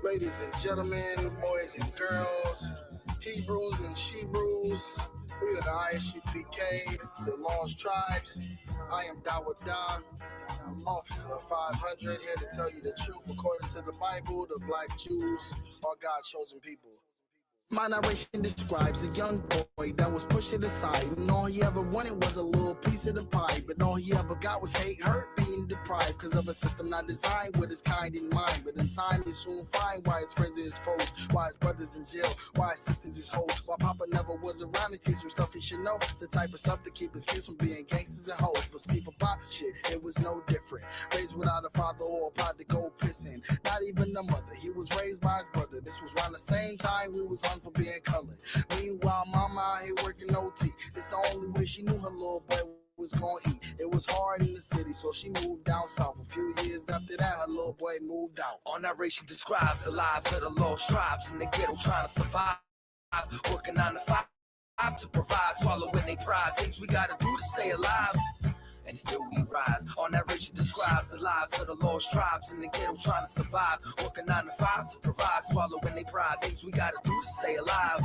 Ladies and gentlemen, boys and girls, Hebrews and Shebrews, we are the ISUPKs, the Lost Tribes. I am Dawada, Officer 500, here to tell you the truth according to the Bible. The Black Jews are God's chosen people. My narration describes a young boy that was pushed to the side, and all he ever wanted was a little piece of the pie. But all he ever got was hate, hurt, being deprived, because of a system not designed with his kind in mind. But in time, he soon find why his friends are his foes, why his brothers in jail, why his sisters his hoes, why Papa never was around to teach him stuff he should know, the type of stuff to keep his kids from being gangsters and hoes. But see, for Pop, shit, it was no different. Raised without a father or a pot to go pissing, not even a mother. He was raised by his brother. This was around the same time we was on for being colored. Meanwhile, mama out here working OT. It's the only way she knew her little boy was gonna eat. It was hard in the city, so she moved down south. A few years after that, her little boy moved out. Our narration describes the lives of the lost tribes in the ghetto trying to survive, working 9 to 5 to provide, swallowing their pride, things we gotta do to stay alive. And still we rise. Our narration describes the lives of the lost tribes in the ghetto trying to survive, working 9 to 5 to provide, swallowing their pride, things we gotta do to stay alive.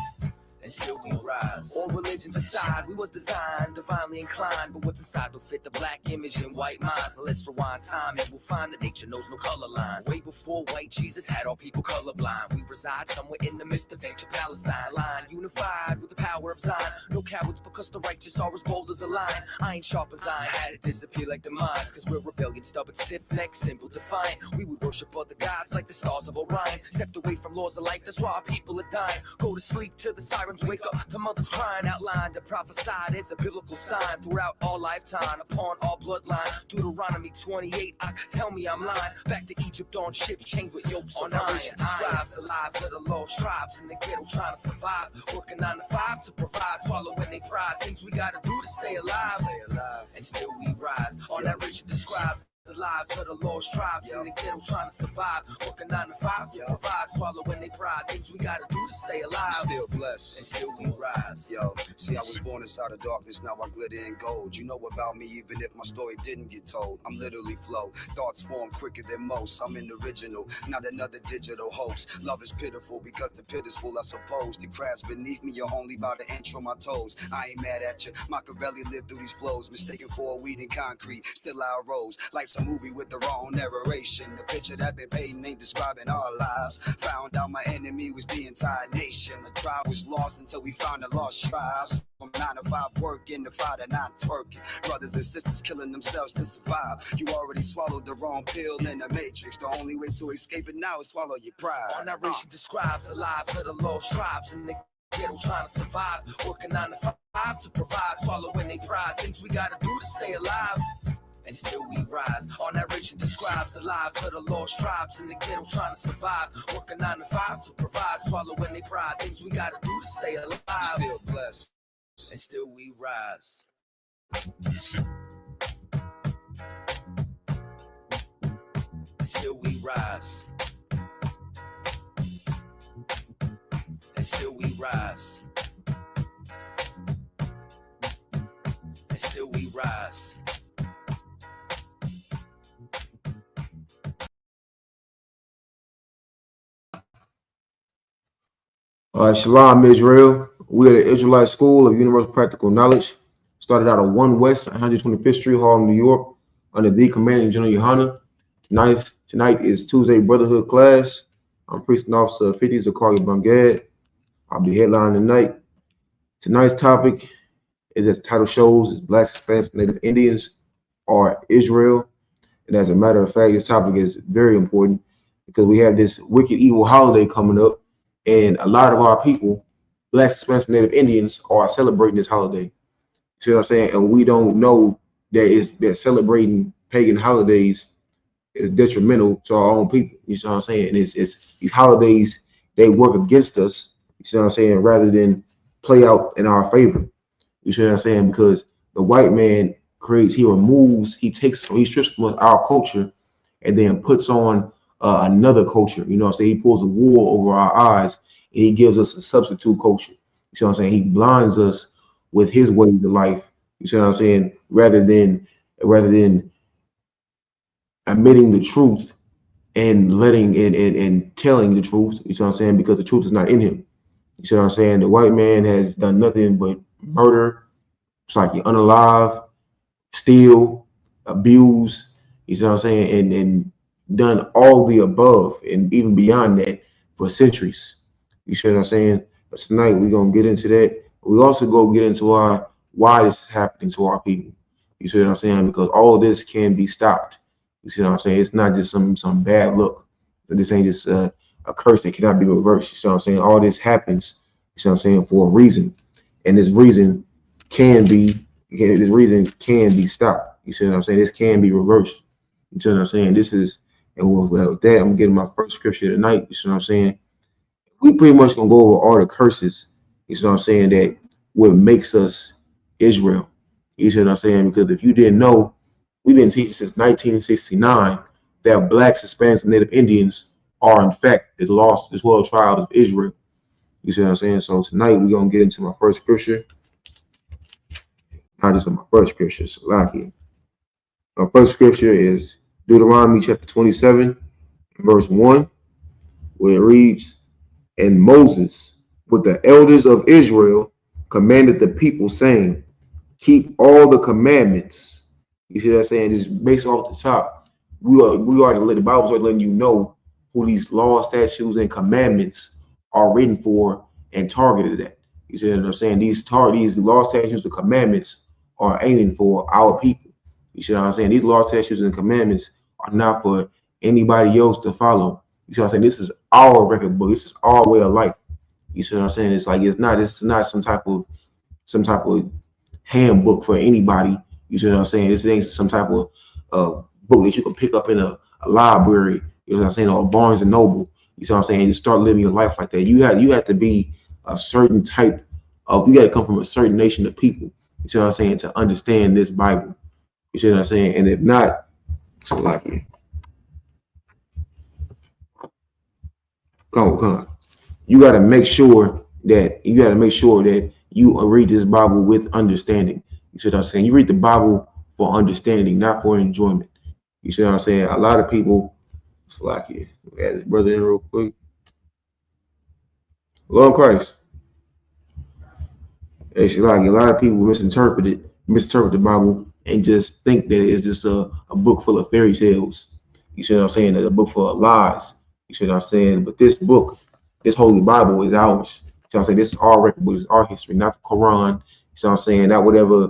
And still we rise. All religions aside, we was designed, divinely inclined, but what's inside don't fit the black image in white minds. Now let's rewind time and we'll find that nature knows no color line. Way before white Jesus had all people colorblind. We reside somewhere in the midst of ancient Palestine, line unified with the power of Zion. No cowards because the righteous are as bold as a lion. Iron sharpens iron, had it disappear like the mines, cause we're rebellion, stubborn, stiff-necked, simple, defiant. We would worship other gods like the stars of Orion. Stepped away from laws of life, that's why our people are dying. Go to sleep till the sirens wake up, to mothers crying, outlined and prophesied as a biblical sign throughout all lifetime, upon all bloodline. Deuteronomy 28, tell me I'm lying. Back to Egypt on ships chained with yokes of iron. Describes the lives of the lost tribes in the ghetto trying to survive, working 9 to 5 to provide, swallowing their pride, things we gotta do to stay alive. And still we rise. Our narration describes the lives of the lost tribes in the ghetto trying to survive, working 9 to 5 to provide, swallowing their pride, things we gotta do to stay alive. Still blessed, and still we rise. Yo, see, I was born inside of darkness, now I glitter in gold. You know about me even if my story didn't get told. I'm literally flow, thoughts form quicker than most. I'm an original, not another digital hoax. Love is pitiful because the pit is full, I suppose. The crabs beneath me are only by the inch on my toes. I ain't mad at you, Machiavelli lived through these flows, mistaken for a weed and concrete, still I rose. Life's a movie with the wrong narration. The picture that been painting ain't describing our lives. Found out my enemy was the entire nation. The tribe was lost until we found the lost tribes. From 9 to 5 working, to 5 to 9 twerking. Brothers and sisters killing themselves to survive. You already swallowed the wrong pill in the matrix. The only way to escape it now is swallow your pride. Our narration describes the lives of the lost tribes in the ghetto trying to survive, working 9 to 5 to provide, swallowing their pride, things we gotta do to stay alive. And still we rise. Our narration describes the lives of the lost tribes in the ghetto trying to survive, working 9 to 5 to provide, swallowing their pride, things we gotta do to stay alive. Still blessed, and still we rise. And still we rise. And still we rise. And still we rise. Shalom, Israel. We are the Israelite School of Universal Practical Knowledge. Started out on 1 West 125th Street, Harlem, New York, under the Commanding General Yohana. Tonight is Tuesday Brotherhood class. I'm Precinct Officer 50 Zakaria Bungad. I'll be headlining tonight. Tonight's topic is, as the title shows, is Blacks, Hispanics, Native Indians, or Israel. And as a matter of fact, this topic is very important because we have this wicked, evil holiday coming up. And a lot of our people, Blacks, Hispanics, Native Indians, are celebrating this holiday. You see what I'm saying? And we don't know that celebrating pagan holidays is detrimental to our own people. You see what I'm saying? And it's these holidays, they work against us. You see what I'm saying? Rather than play out in our favor. You see what I'm saying? Because the white man he strips from us our culture and then puts on another culture. You know what I'm saying? He pulls a wool over our eyes and he gives us a substitute culture. You see what I'm saying? He blinds us with his way of life. You see what I'm saying? Rather than admitting the truth and letting and telling the truth. You see what I'm saying? Because the truth is not in him. You see what I'm saying? The white man has done nothing but murder. It's like you unalive, steal, abuse. You see what I'm saying? And done all the above and even beyond that for centuries. You see what I'm saying? But tonight we're gonna get into that. We also go get into why this is happening to our people. You see what I'm saying? Because all of this can be stopped. You see what I'm saying? It's not just some bad luck. This ain't just a curse that cannot be reversed. You see what I'm saying? All this happens. You see what I'm saying? For a reason, and this reason can be this reason can be stopped. You see what I'm saying? This can be reversed. You see what I'm saying? This is and with that, I'm getting my first scripture tonight. You see what I'm saying? We pretty much gonna go over all the curses. You see what I'm saying? That what makes us Israel. You see what I'm saying? Because if you didn't know, we've been teaching since 1969 that blacks, Hispanics, and Native Indians are in fact the lost, the 12 tribes of Israel. You see what I'm saying? So tonight we're gonna get into my first scripture. Not just my first scripture, it's a lot here. My first scripture is Deuteronomy chapter 27, verse 1, where it reads, And Moses, with the elders of Israel, commanded the people, saying, Keep all the commandments. You see what I'm saying? Just based off the top, we already let the Bible's already letting you know who these laws, statutes, and commandments are written for and targeted at. You see what I'm saying? These laws, statutes, and commandments are aiming for our people. You see what I'm saying? These laws, statutes, and commandments are not for anybody else to follow. You see what I'm saying? This is our record book. This is our way of life. You see what I'm saying? It's like it's not some type of handbook for anybody. You see what I'm saying? This ain't some type of book that you can pick up in a library. You know what I'm saying? Or Barnes and Noble. You see what I'm saying? You start living your life like that. You have to be a certain type of. You got to come from a certain nation of people. You see what I'm saying? To understand this Bible. You see what I'm saying? And if not, it's like it. Come on. You got to make sure that you read this Bible with understanding. You see what I'm saying? You read the Bible for understanding, not for enjoyment. You see what I'm saying? A lot of people, it's like it. Add this brother in real quick. Lord Christ. It's like a lot of people misinterpret the Bible and just think that it's just a book full of fairy tales. You see what I'm saying? That a book full of lies. You see what I'm saying? But this book, this Holy Bible is ours. So I'm saying this is our record book, it's our history, not the Quran. You see what I'm saying? Not whatever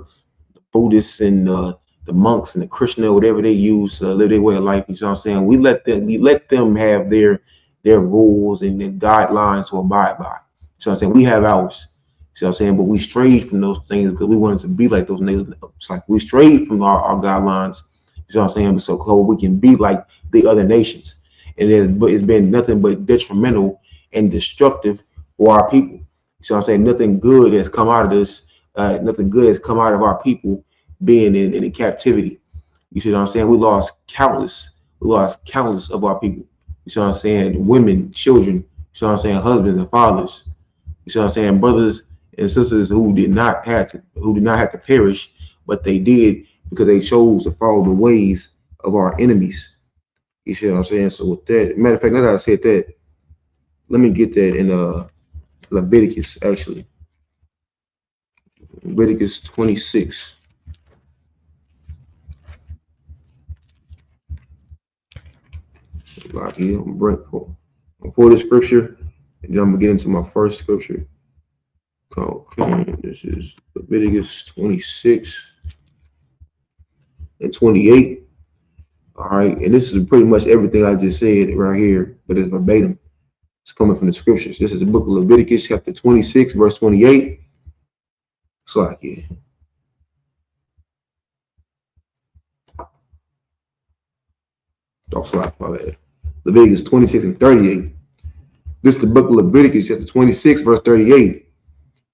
the Buddhists and the monks and the Krishna, whatever they use to live their way of life. You see what I'm saying? We let them have their rules and their guidelines to abide by. So I'm saying we have ours. See what I'm saying? But we strayed from those things because we wanted to be like those natives. It's like we strayed from our guidelines. You see what I'm saying? So we can be like the other nations. And it's been nothing but detrimental and destructive for our people. You see what I'm saying? Nothing good has come out of this. Nothing good has come out of our people being in captivity. You see what I'm saying? We lost countless of our people. You see what I'm saying? Women, children, you see what I'm saying? Husbands and fathers. You see what I'm saying? Brothers and sisters who did not have to perish, but they did because they chose to follow the ways of our enemies. You see what I'm saying? So with that, matter of fact, now that I said that, let me get that in Leviticus, actually. Leviticus 26. Like here, I'm gonna pull the scripture, and then I'm gonna get into my first scripture. Okay, this is Leviticus 26 and 28. All right, and this is pretty much everything I just said right here, but it's verbatim. It's coming from the scriptures. This is the book of Leviticus, chapter 26, verse 28. It's like it. Don't like my bad. Leviticus 26 and 38. This is the book of Leviticus, chapter 26, verse 38.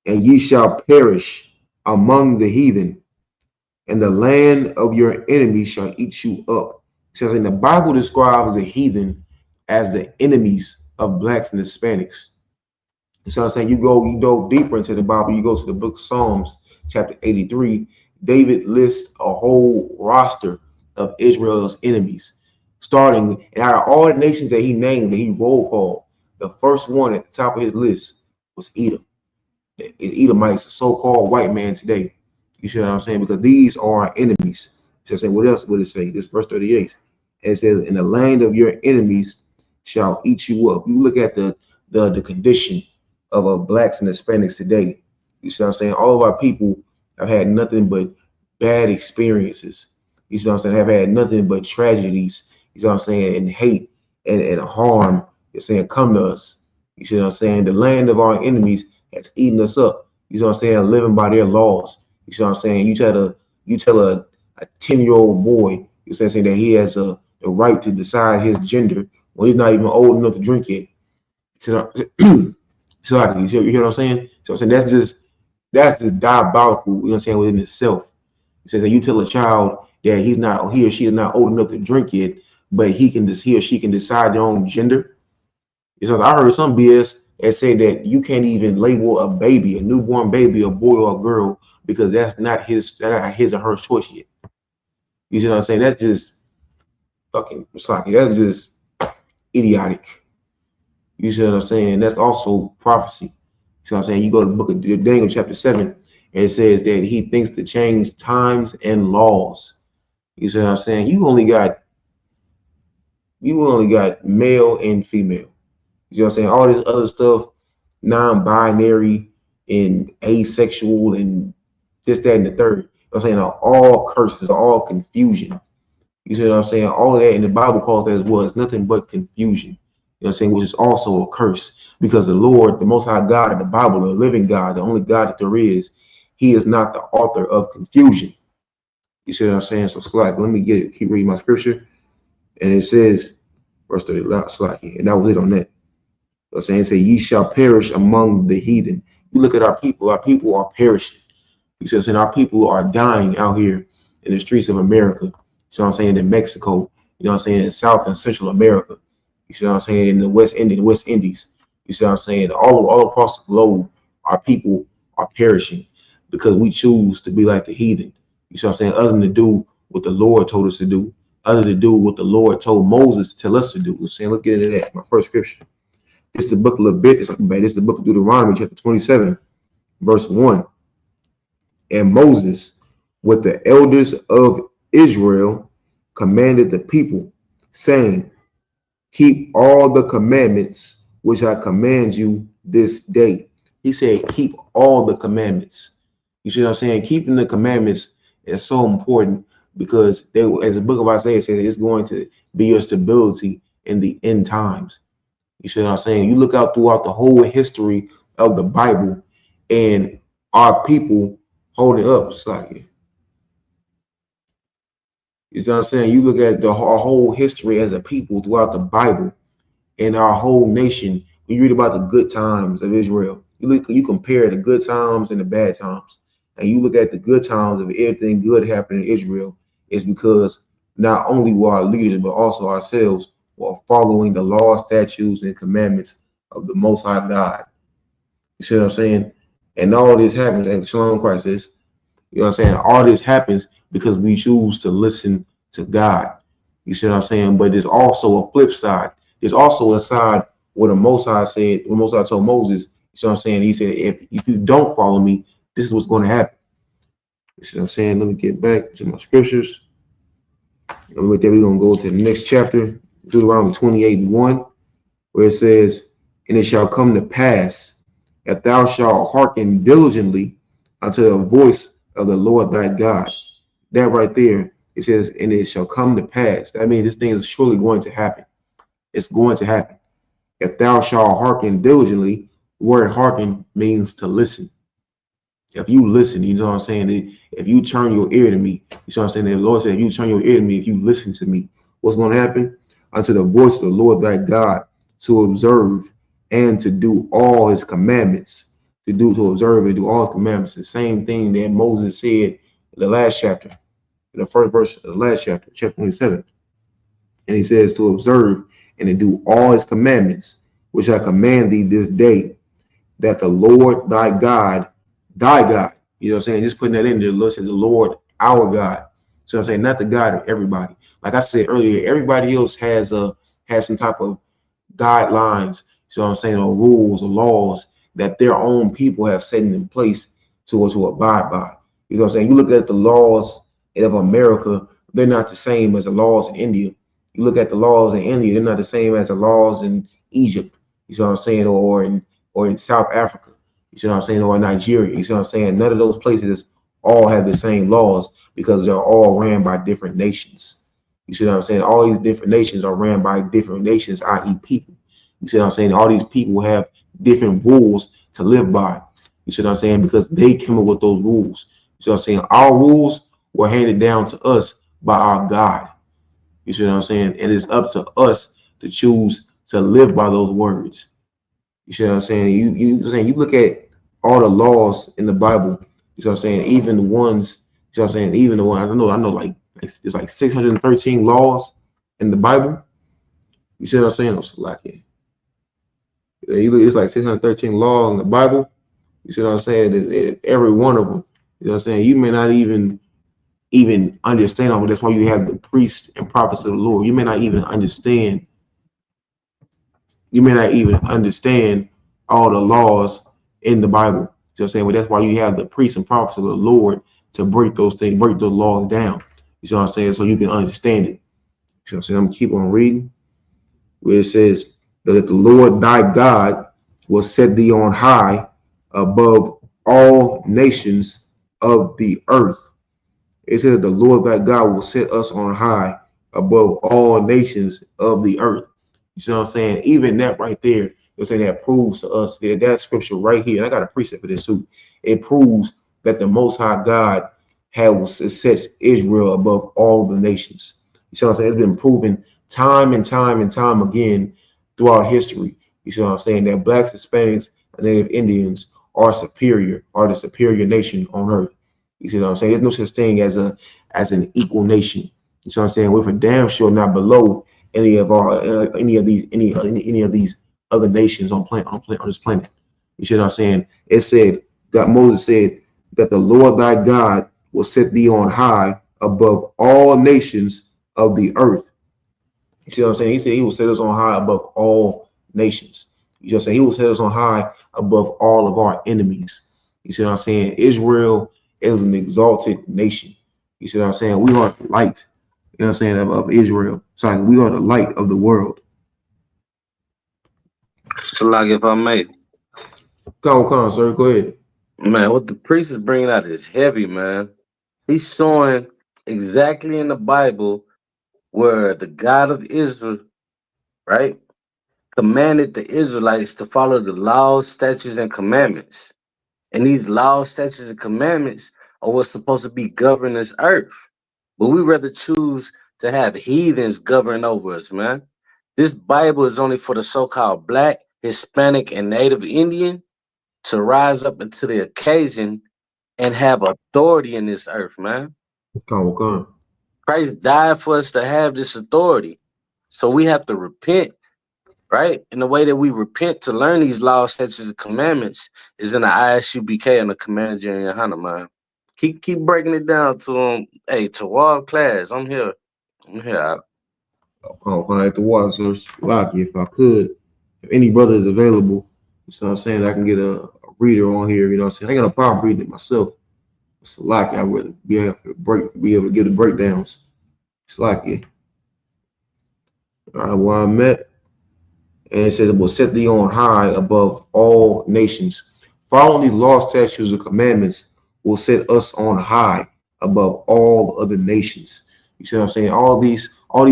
And ye shall perish among the heathen, and the land of your enemies shall eat you up. So in the Bible describes the heathen as the enemies of blacks and Hispanics. So I'm saying you go deeper into the Bible, you go to the book of Psalms, chapter 83. David lists a whole roster of Israel's enemies. starting, and out of all the nations that he named, that he roll called, the first one at the top of his list was Edom. The Edomites, the so-called white man today. You see what I'm saying? Because these are our enemies. So say, what else would it say? This verse 38. It says, "In the land of your enemies shall eat you up." You look at the condition of blacks and Hispanics today. You see what I'm saying? All of our people have had nothing but bad experiences. You see what I'm saying? Have had nothing but tragedies. You see what I'm saying? And hate and harm. You're saying come to us. You see what I'm saying? The land of our enemies has eaten us up. You see what I'm saying? Living by their laws. You see what I'm saying? You tell a 10-year-old boy, you see what I'm saying, that he has the right to decide his gender when he's not even old enough to drink yet. So, so you hear what I'm saying? So I'm saying that's just diabolical, you know what I'm saying, within itself. It says that you tell a child that he or she is not old enough to drink yet, but he or she can decide their own gender. So I heard some BS that say that you can't even label a baby, a newborn baby, a boy or a girl, because that's not his or her choice yet. You see what I'm saying? That's just fucking sloppy. That's just idiotic. You see what I'm saying? That's also prophecy. You see what I'm saying? You go to the book of Daniel chapter 7, and it says that he thinks to change times and laws. You see what I'm saying? You only got male and female. You know what I'm saying? All this other stuff, non-binary and asexual and this, that, and the third. You know what I'm saying? Are all curses, are all confusion. You see what I'm saying? All of that in the Bible calls that as well. It's nothing but confusion. You know what I'm saying? Which is also a curse. Because the Lord, the Most High God of the Bible, the living God, the only God that there is, he is not the author of confusion. You see what I'm saying? So slack. Let me keep reading my scripture. And it says, verse 30, slack, and that was it on that. You know what I'm saying? It says, ye shall perish among the heathen. You look at our people are perishing. You see what I'm saying? Our people are dying out here in the streets of America. You know what I'm saying? In Mexico, you know what I'm saying? In South and Central America. You see what I'm saying? In the West Indies. You see what I'm saying? All across the globe, our people are perishing because we choose to be like the heathen. You see what I'm saying? Other than to do what the Lord told us to do, other than to do what the Lord told Moses to tell us to do. I'm saying, look into that. My first scripture. It's the book of Leviticus. It's the book of Deuteronomy, chapter 27, verse 1. And Moses, with the elders of Israel, commanded the people, saying, keep all the commandments which I command you this day. He said, keep all the commandments. You see what I'm saying? Keeping the commandments is so important because as the book of Isaiah says, it's going to be your stability in the end times. You see what I'm saying? You look out throughout the whole history of the Bible and our people holding up. It's like, you see what I'm saying? You look at our whole history as a people throughout the Bible and our whole nation. You read about the good times of Israel. You compare the good times and the bad times, and you look at the good times of everything good happening in Israel. Is because not only were our leaders but also ourselves were following the law, statutes, and commandments of the Most High God. You see what I'm saying? And all this happens, and Shalom Christ says, you know what I'm saying? All this happens because we choose to listen to God. You see what I'm saying? But there's also a flip side. There's also a side where the Most High said, when Most High told Moses, you see what I'm saying? He said, if you don't follow me, this is what's going to happen. You see what I'm saying? Let me get back to my scriptures. And with that, we're going to go to the next chapter, Deuteronomy 28:1, where it says, and it shall come to pass, if thou shalt hearken diligently unto the voice of the Lord thy God. That right there, it says, and it shall come to pass. That means this thing is surely going to happen. It's going to happen. If thou shalt hearken diligently, the word hearken means to listen. If you listen, you know what I'm saying? If you turn your ear to me, you know what I'm saying? The Lord said, if you turn your ear to me, if you listen to me, what's going to happen? Unto the voice of the Lord thy God, to observe and to do all his commandments, to observe and do all his commandments. The same thing that Moses said in the last chapter, in the first verse of the last chapter, chapter 27. And he says to observe and to do all his commandments, which I command thee this day, that the Lord thy God, you know what I'm saying? Just putting that in there, the Lord said, the Lord our God, So I'm saying not the God of everybody. Like I said earlier, everybody else has some type of guidelines, so I'm saying, or rules or laws that their own people have set in place to abide by. You know what I'm saying? You look at the laws of America, they're not the same as the laws in India. You look at the laws in India, they're not the same as the laws in Egypt. You see what I'm saying? Or in South Africa. You see what I'm saying? Or in Nigeria. You see what I'm saying? None of those places all have the same laws because they're all ran by different nations. You see what I'm saying? All these different nations are ran by different nations, i.e., people. You see what I'm saying? All these people have different rules to live by. You see what I'm saying? Because they came up with those rules. You see what I'm saying? Our rules were handed down to us by our God. You see what I'm saying? It is up to us to choose to live by those words. You see what I'm saying? You look at all the laws in the Bible. You see what I'm saying? Even the ones. You see what I'm saying? Even the one I know like there's like 613 laws in the Bible. You see what I'm saying? It's like it's like 613 laws in the Bible. You see what I'm saying? Every one of them. You know what I'm saying? You may not even understand them. That's why you have the priests and prophets of the Lord. You may not even understand. You may not even understand all the laws in the Bible. You know what I'm saying? But that's why you have the priests and prophets of the Lord to break those things, break those laws down. You see what I'm saying? So you can understand it. You know what I'm saying? I'm gonna keep on reading where it says that the Lord thy God will set thee on high above all nations of the earth. It says that the Lord thy God will set us on high above all nations of the earth. You see what I'm saying? Even that right there, you'll say that proves to us that scripture right here, and I got a precept for this too. It proves that the Most High God sets Israel above all the nations. You see what I'm saying? It's been proven time and time and time again throughout history. You see what I'm saying? That blacks, Hispanics, and Native Indians are the superior nation on earth. You see what I'm saying? There's no such thing as an equal nation. You see what I'm saying? We're for damn sure not below any of these other nations on this planet. You see what I'm saying? It said that Moses said that the Lord thy God will set thee on high above all nations of the earth. You see what I'm saying? He said he will set us on high above all nations. You just say he will set us on high above all of our enemies. You see what I'm saying? Israel is an exalted nation. You see what I'm saying? We are the light, you know what I'm saying, of Israel. So like, we are the light of the world. So, like, if I may, Come on, sir. Go ahead. man, what the priest is bringing out is heavy, man. He's showing exactly in the Bible where the God of Israel, right, commanded the Israelites to follow the laws, statutes, and commandments. And these laws, statutes, and commandments are what's supposed to be governing this earth. But we rather choose to have heathens govern over us, man. This Bible is only for the so-called black, Hispanic, and Native Indian to rise up into the occasion and have authority in this earth, man. Come on. Christ died for us to have this authority. So we have to repent, right? And the way that we repent to learn these laws, statutes, and commandments is in the ISUBK and the Commander General Yohana, man. Keep breaking it down to them. Hey, to all class, I'm here. I'm here. Come on. At the water source. Lucky if I could. If any brother is available, you know what I'm saying, I can get a reader on here, you know what I'm saying? I got a problem reading it myself. It's lucky I would be able to get the breakdowns. It's lucky. All right, where I'm at. And it says it will set thee on high above all nations. Following these laws, statutes, and commandments will set us on high above all other nations. You see what I'm saying? All these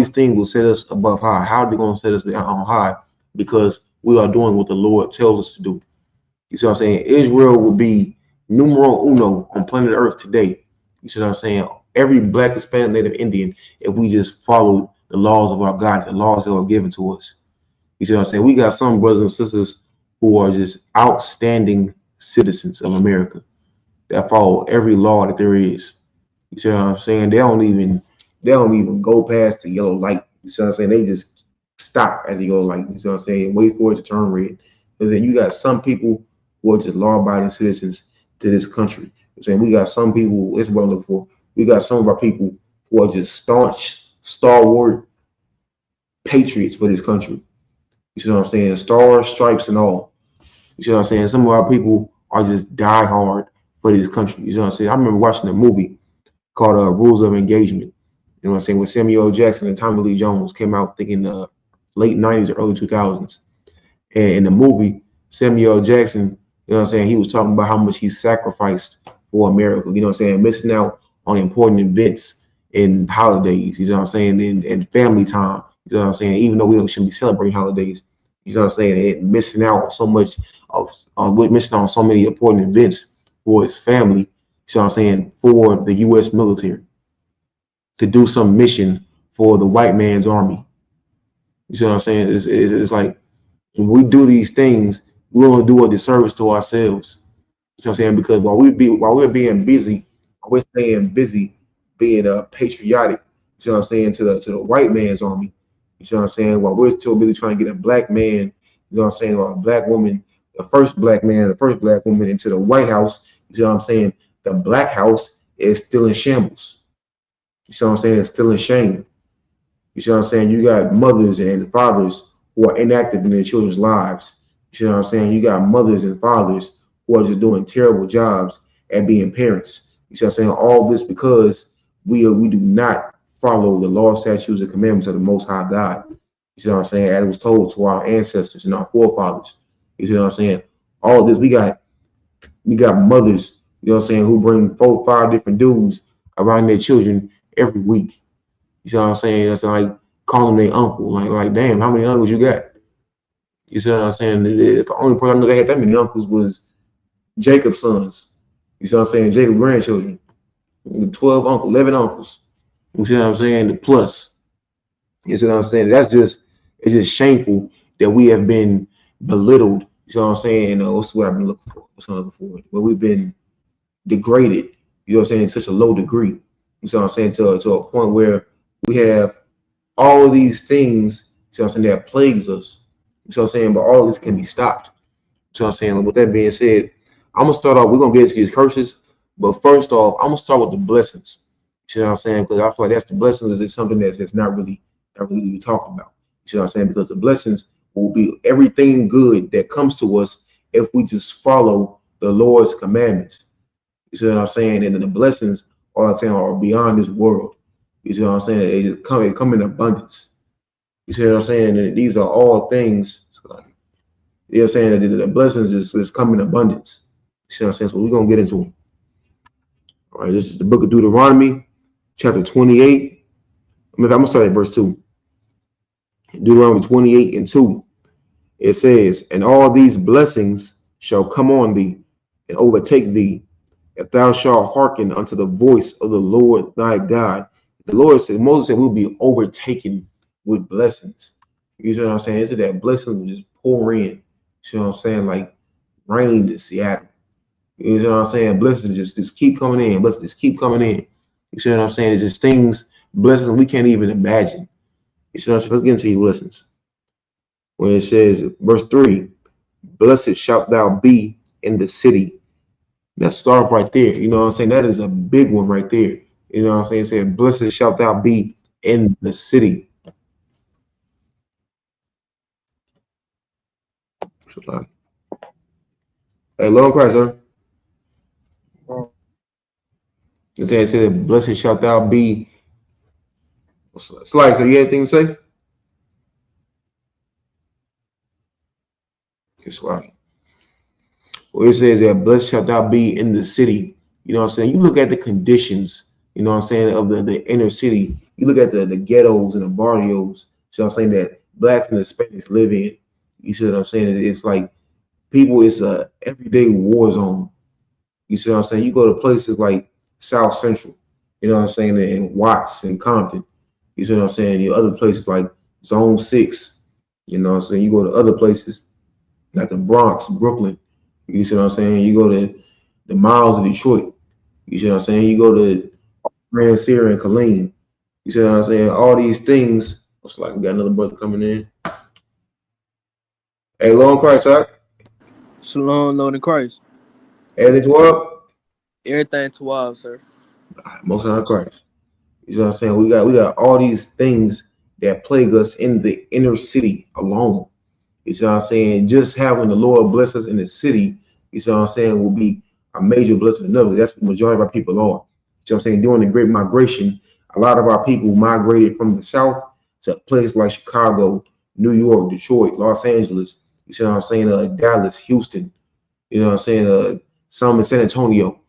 things will set us above high. How are they going to set us on high? Because we are doing what the Lord tells us to do. You see what I'm saying? Israel will be numero uno on planet Earth today. You see what I'm saying? Every black, Hispanic, Native Indian, if we just follow the laws of our God, the laws that are given to us. You see what I'm saying? We got some brothers and sisters who are just outstanding citizens of America that follow every law that there is. You see what I'm saying? They don't even go past the yellow light. You see what I'm saying? They just stop at the yellow light. You see what I'm saying? Wait for it to turn red. And then you got some people who are just law-abiding citizens to this country. I'm saying we got some people. It's what I'm looking for. We got some of our people who are just staunch, stalwart patriots for this country. You see what I'm saying? Stars, stripes, and all. You see what I'm saying? Some of our people are just die hard for this country. You see what I'm saying? I remember watching a movie called Rules of Engagement. You know what I'm saying? When Samuel L. Jackson and Tommy Lee Jones came out, I think in the late 90s or early 2000s. And in the movie, Samuel L. Jackson, you know what I'm saying, he was talking about how much he sacrificed for America, you know what I'm saying, missing out on important events and holidays, you know what I'm saying, and family time, you know what I'm saying, even though shouldn't be celebrating holidays, you know what I'm saying, and missing out on so much of, missing out on so many important events for his family, you know what I'm saying, for the U.S. military to do some mission for the white man's army. You see what I'm saying? It's like when we do these things, we want to do a disservice to ourselves. You know what I'm saying? Because while we're being busy, while we're staying busy being patriotic, you know what I'm saying, to the white man's army. You know what I'm saying? While we're still busy trying to get a black man, you know what I'm saying, or a black woman, the first black man, the first black woman into the White House, you know what I'm saying? The black house is still in shambles. You know what I'm saying? It's still in shame. You see what I'm saying? You got mothers and fathers who are inactive in their children's lives. You see what I'm saying? You got mothers and fathers who are just doing terrible jobs at being parents. You see what I'm saying? All this because we do not follow the law, statutes, and commandments of the Most High God. You see what I'm saying? As it was told to our ancestors and our forefathers. You see what I'm saying? All this we got mothers, you know what I'm saying, who bring 4, 5 different dudes around their children every week. You see what I'm saying? That's like calling their uncle. Like, damn, how many uncles you got? You see what I'm saying? It's the only person I know that had that many uncles was Jacob's sons. You see what I'm saying? Jacob's grandchildren. 12 uncles, 11 uncles. You see what I'm saying? The plus. You see what I'm saying? It's just shameful that we have been belittled. You see what I'm saying? What's what I've been looking for? What's what I'm looking for? Where we've been degraded. You know what I'm saying? In such a low degree. You see what I'm saying? To a point where we have all of these things, you know what I'm saying, that plagues us. You know what I'm saying? But all of this can be stopped. You know what I'm saying? With that being said, I'm gonna start off, we're gonna get into these curses, but first off, I'm gonna start with the blessings. You know what I'm saying? Because I feel like that's the blessings is something that's not really talked about. You know what I'm saying? Because the blessings will be everything good that comes to us if we just follow the Lord's commandments. You see what I'm saying? And then the blessings are beyond this world. You see what I'm saying? They come in abundance. You see what I'm saying? And these are all things. You know what I'm saying? The blessings is come in abundance. You see what I'm saying? So we're gonna get into them. All right, this is the book of Deuteronomy, chapter 28. I'm gonna start at verse 2. Deuteronomy 28 and 2. It says, and all these blessings shall come on thee and overtake thee if thou shalt hearken unto the voice of the Lord thy God. The Lord said, Moses said, we'll be overtaken with blessings. You see what I'm saying? It's that blessings will just pour in. You see what I'm saying? Like rain in Seattle. You know what I'm saying? Blessings just keep coming in. Blessings just keep coming in. You see what I'm saying? It's just things, blessings we can't even imagine. You see what I'm saying? Let's get into these blessings. When it says, verse 3, blessed shalt thou be in the city. Let's start off right there. You know what I'm saying? That is a big one right there. You know what I'm saying? It said, blessed shalt thou be in the city. Hey, Lord Christ, sir. It said, blessed shalt thou be. Slice, so you have anything to say? Guess what? Well, it says that blessed shalt thou be in the city. You know what I'm saying? You look at the conditions, you know what I'm saying, of the inner city. You look at the ghettos and the barrios, so I'm saying that blacks and Hispanics live in. You see what I'm saying? It's like people, it's a everyday war zone. You see what I'm saying? You go to places like South Central, you know what I'm saying, and Watts and Compton. You see what I'm saying? You other places like Zone 6, you know what I'm saying? You go to other places like the Bronx, Brooklyn. You see what I'm saying? You go to the miles of Detroit. You see what I'm saying? You go to Grand Sierra and Killeen. You see what I'm saying? All these things. Looks like we got another brother coming in. Hey, Long Christ, right? Shalom, Lord in Christ. Hey, this what up? Everything to all, sir. Most of Christ. You know what I'm saying? We got all these things that plague us in the inner city alone. You see what I'm saying? Just having the Lord bless us in the city, you see what I'm saying, will be a major blessing. Another, that's what the majority of our people are. You see what I'm saying? During the Great Migration, a lot of our people migrated from the South to places like Chicago, New York, Detroit, Los Angeles. You see what I'm saying? Dallas, Houston. You know what I'm saying? Some in San Antonio.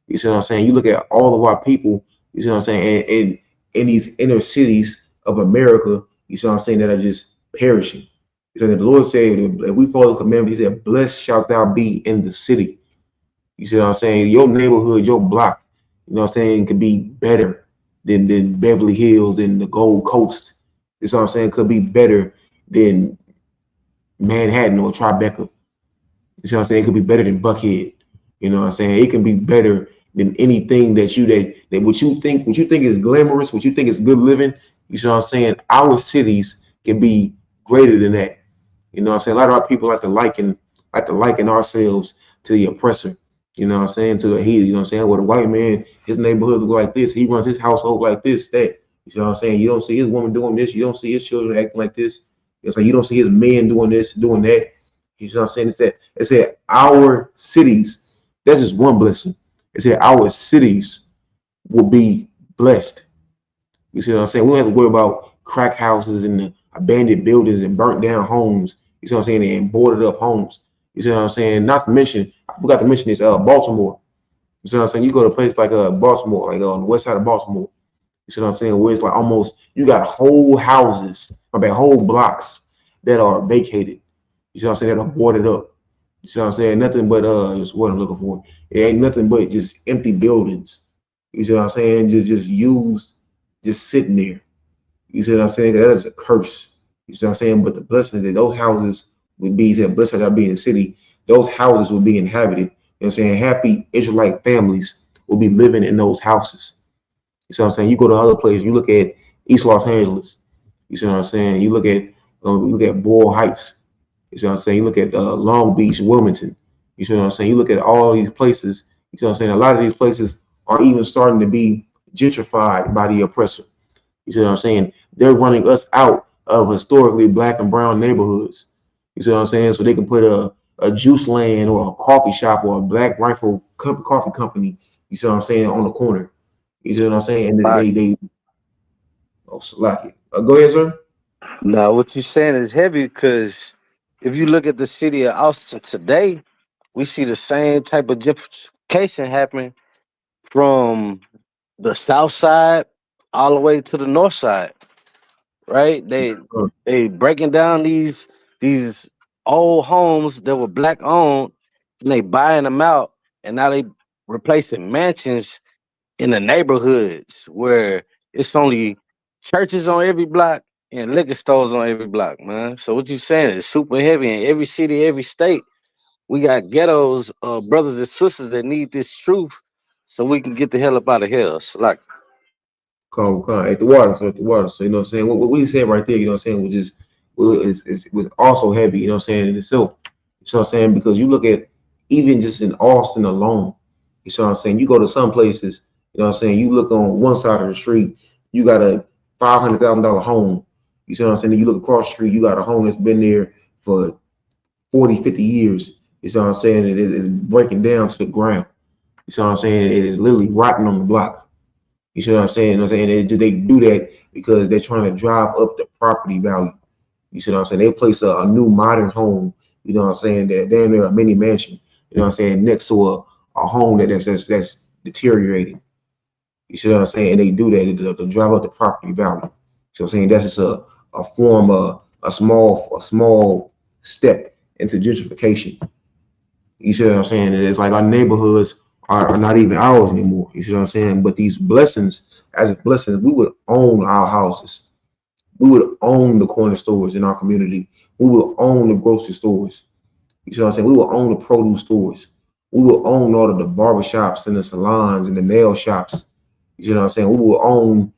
You see what I'm saying? You look at all of our people. You see what I'm saying? And in these inner cities of America, you see what I'm saying, that are just perishing. So the Lord said, if we follow the commandment, He said, "Blessed shalt thou be in the city." You see what I'm saying? Your neighborhood, your block, you know what I'm saying, could be better than Beverly Hills and the Gold Coast. You see what I'm saying? Could be better than Manhattan or Tribeca. You see what I'm saying? It could be better than Buckhead. You know what I'm saying? It can be better than anything that what you think is glamorous, what you think is good living. You see what I'm saying? Our cities can be greater than that. You know what I'm saying? A lot of our people like to liken ourselves to the oppressor. You know what I'm saying? To the he, you know what I'm saying? Well, the white man, his neighborhood look like this. He runs his household like this, that. You know what I'm saying? You don't see his woman doing this. You don't see his children acting like this. It's like you don't see his men doing this, doing that. You know what I'm saying? It said our cities. That's just one blessing. It said our cities will be blessed. You see what I'm saying? We don't have to worry about crack houses and the abandoned buildings and burnt down homes. You see what I'm saying? And boarded up homes. You see what I'm saying? Not to mention, I forgot to mention this. Baltimore. You see what I'm saying? You go to a place like Baltimore, like on the west side of Baltimore. You see what I'm saying? Where it's like almost you got whole houses, I mean whole blocks that are vacated. You see what I'm saying? That are boarded up. You see what I'm saying? Nothing but is what I'm looking for. It ain't nothing but just empty buildings. You see what I'm saying? Just used, just sitting there. You see what I'm saying? That is a curse. You see what I'm saying? But the blessing is that those houses would be, he said, blessed shall be in the city. Those houses will be inhabited. You know what I'm saying? Happy Israelite families will be living in those houses. You see what I'm saying? You go to other places, you look at East Los Angeles. You see what I'm saying? You look at Boyle Heights. You see what I'm saying? You look at Long Beach, Wilmington. You see what I'm saying? You look at all these places. You see what I'm saying? A lot of these places are even starting to be gentrified by the oppressor. You see what I'm saying? They're running us out of historically black and brown neighborhoods. You see what I'm saying? So they can put a juice land or a coffee shop or a black rifle coffee company, you see what I'm saying, on the corner. You see what I'm saying? And Right. they oh, slack it. Go ahead, sir. Now, what you're saying is heavy because if you look at the city of Austin today, we see the same type of gentrification happening from the south side all the way to the north side. Right? Uh, They breaking down these old homes that were black owned, and they buying them out, and now they replacing mansions in the neighborhoods where it's only churches on every block and liquor stores on every block, man. So what you saying is super heavy in every city, every state. We got ghettos, brothers and sisters that need this truth so we can get the hell up out of here. So like, Come at the water, so at the water. So you know what I'm saying? What he said right there, you know what I'm saying, was also heavy, you know what I'm saying, in itself. You know what I'm saying? Because you look at even just in Austin alone, you know what I'm saying, you go to some places, you know what I'm saying, you look on one side of the street, you got a $500,000 home. You see what I'm saying? Then you look across the street, you got a home that's been there for 40, 50 years. You see what I'm saying? It is breaking down to the ground. You see what I'm saying? It is literally rotting on the block. You see what I'm saying? You know what I'm saying? They do that because they're trying to drive up the property value. You see what I'm saying? They place a new modern home, you know what I'm saying, that damn near a mini mansion, you know what I'm saying, next to a home that's deteriorating. You see what I'm saying? And they do that to drive up the property value. So I'm saying that's just a form of a small step into gentrification. You see what I'm saying? And it's like our neighborhoods are not even ours anymore. You see what I'm saying? But these blessings, as a blessings, we would own our houses. We would own the corner stores in our community. We would own the grocery stores. You see what I'm saying? We would own the produce stores. We would own all of the barbershops and the salons and the nail shops. You see what I'm saying? We will own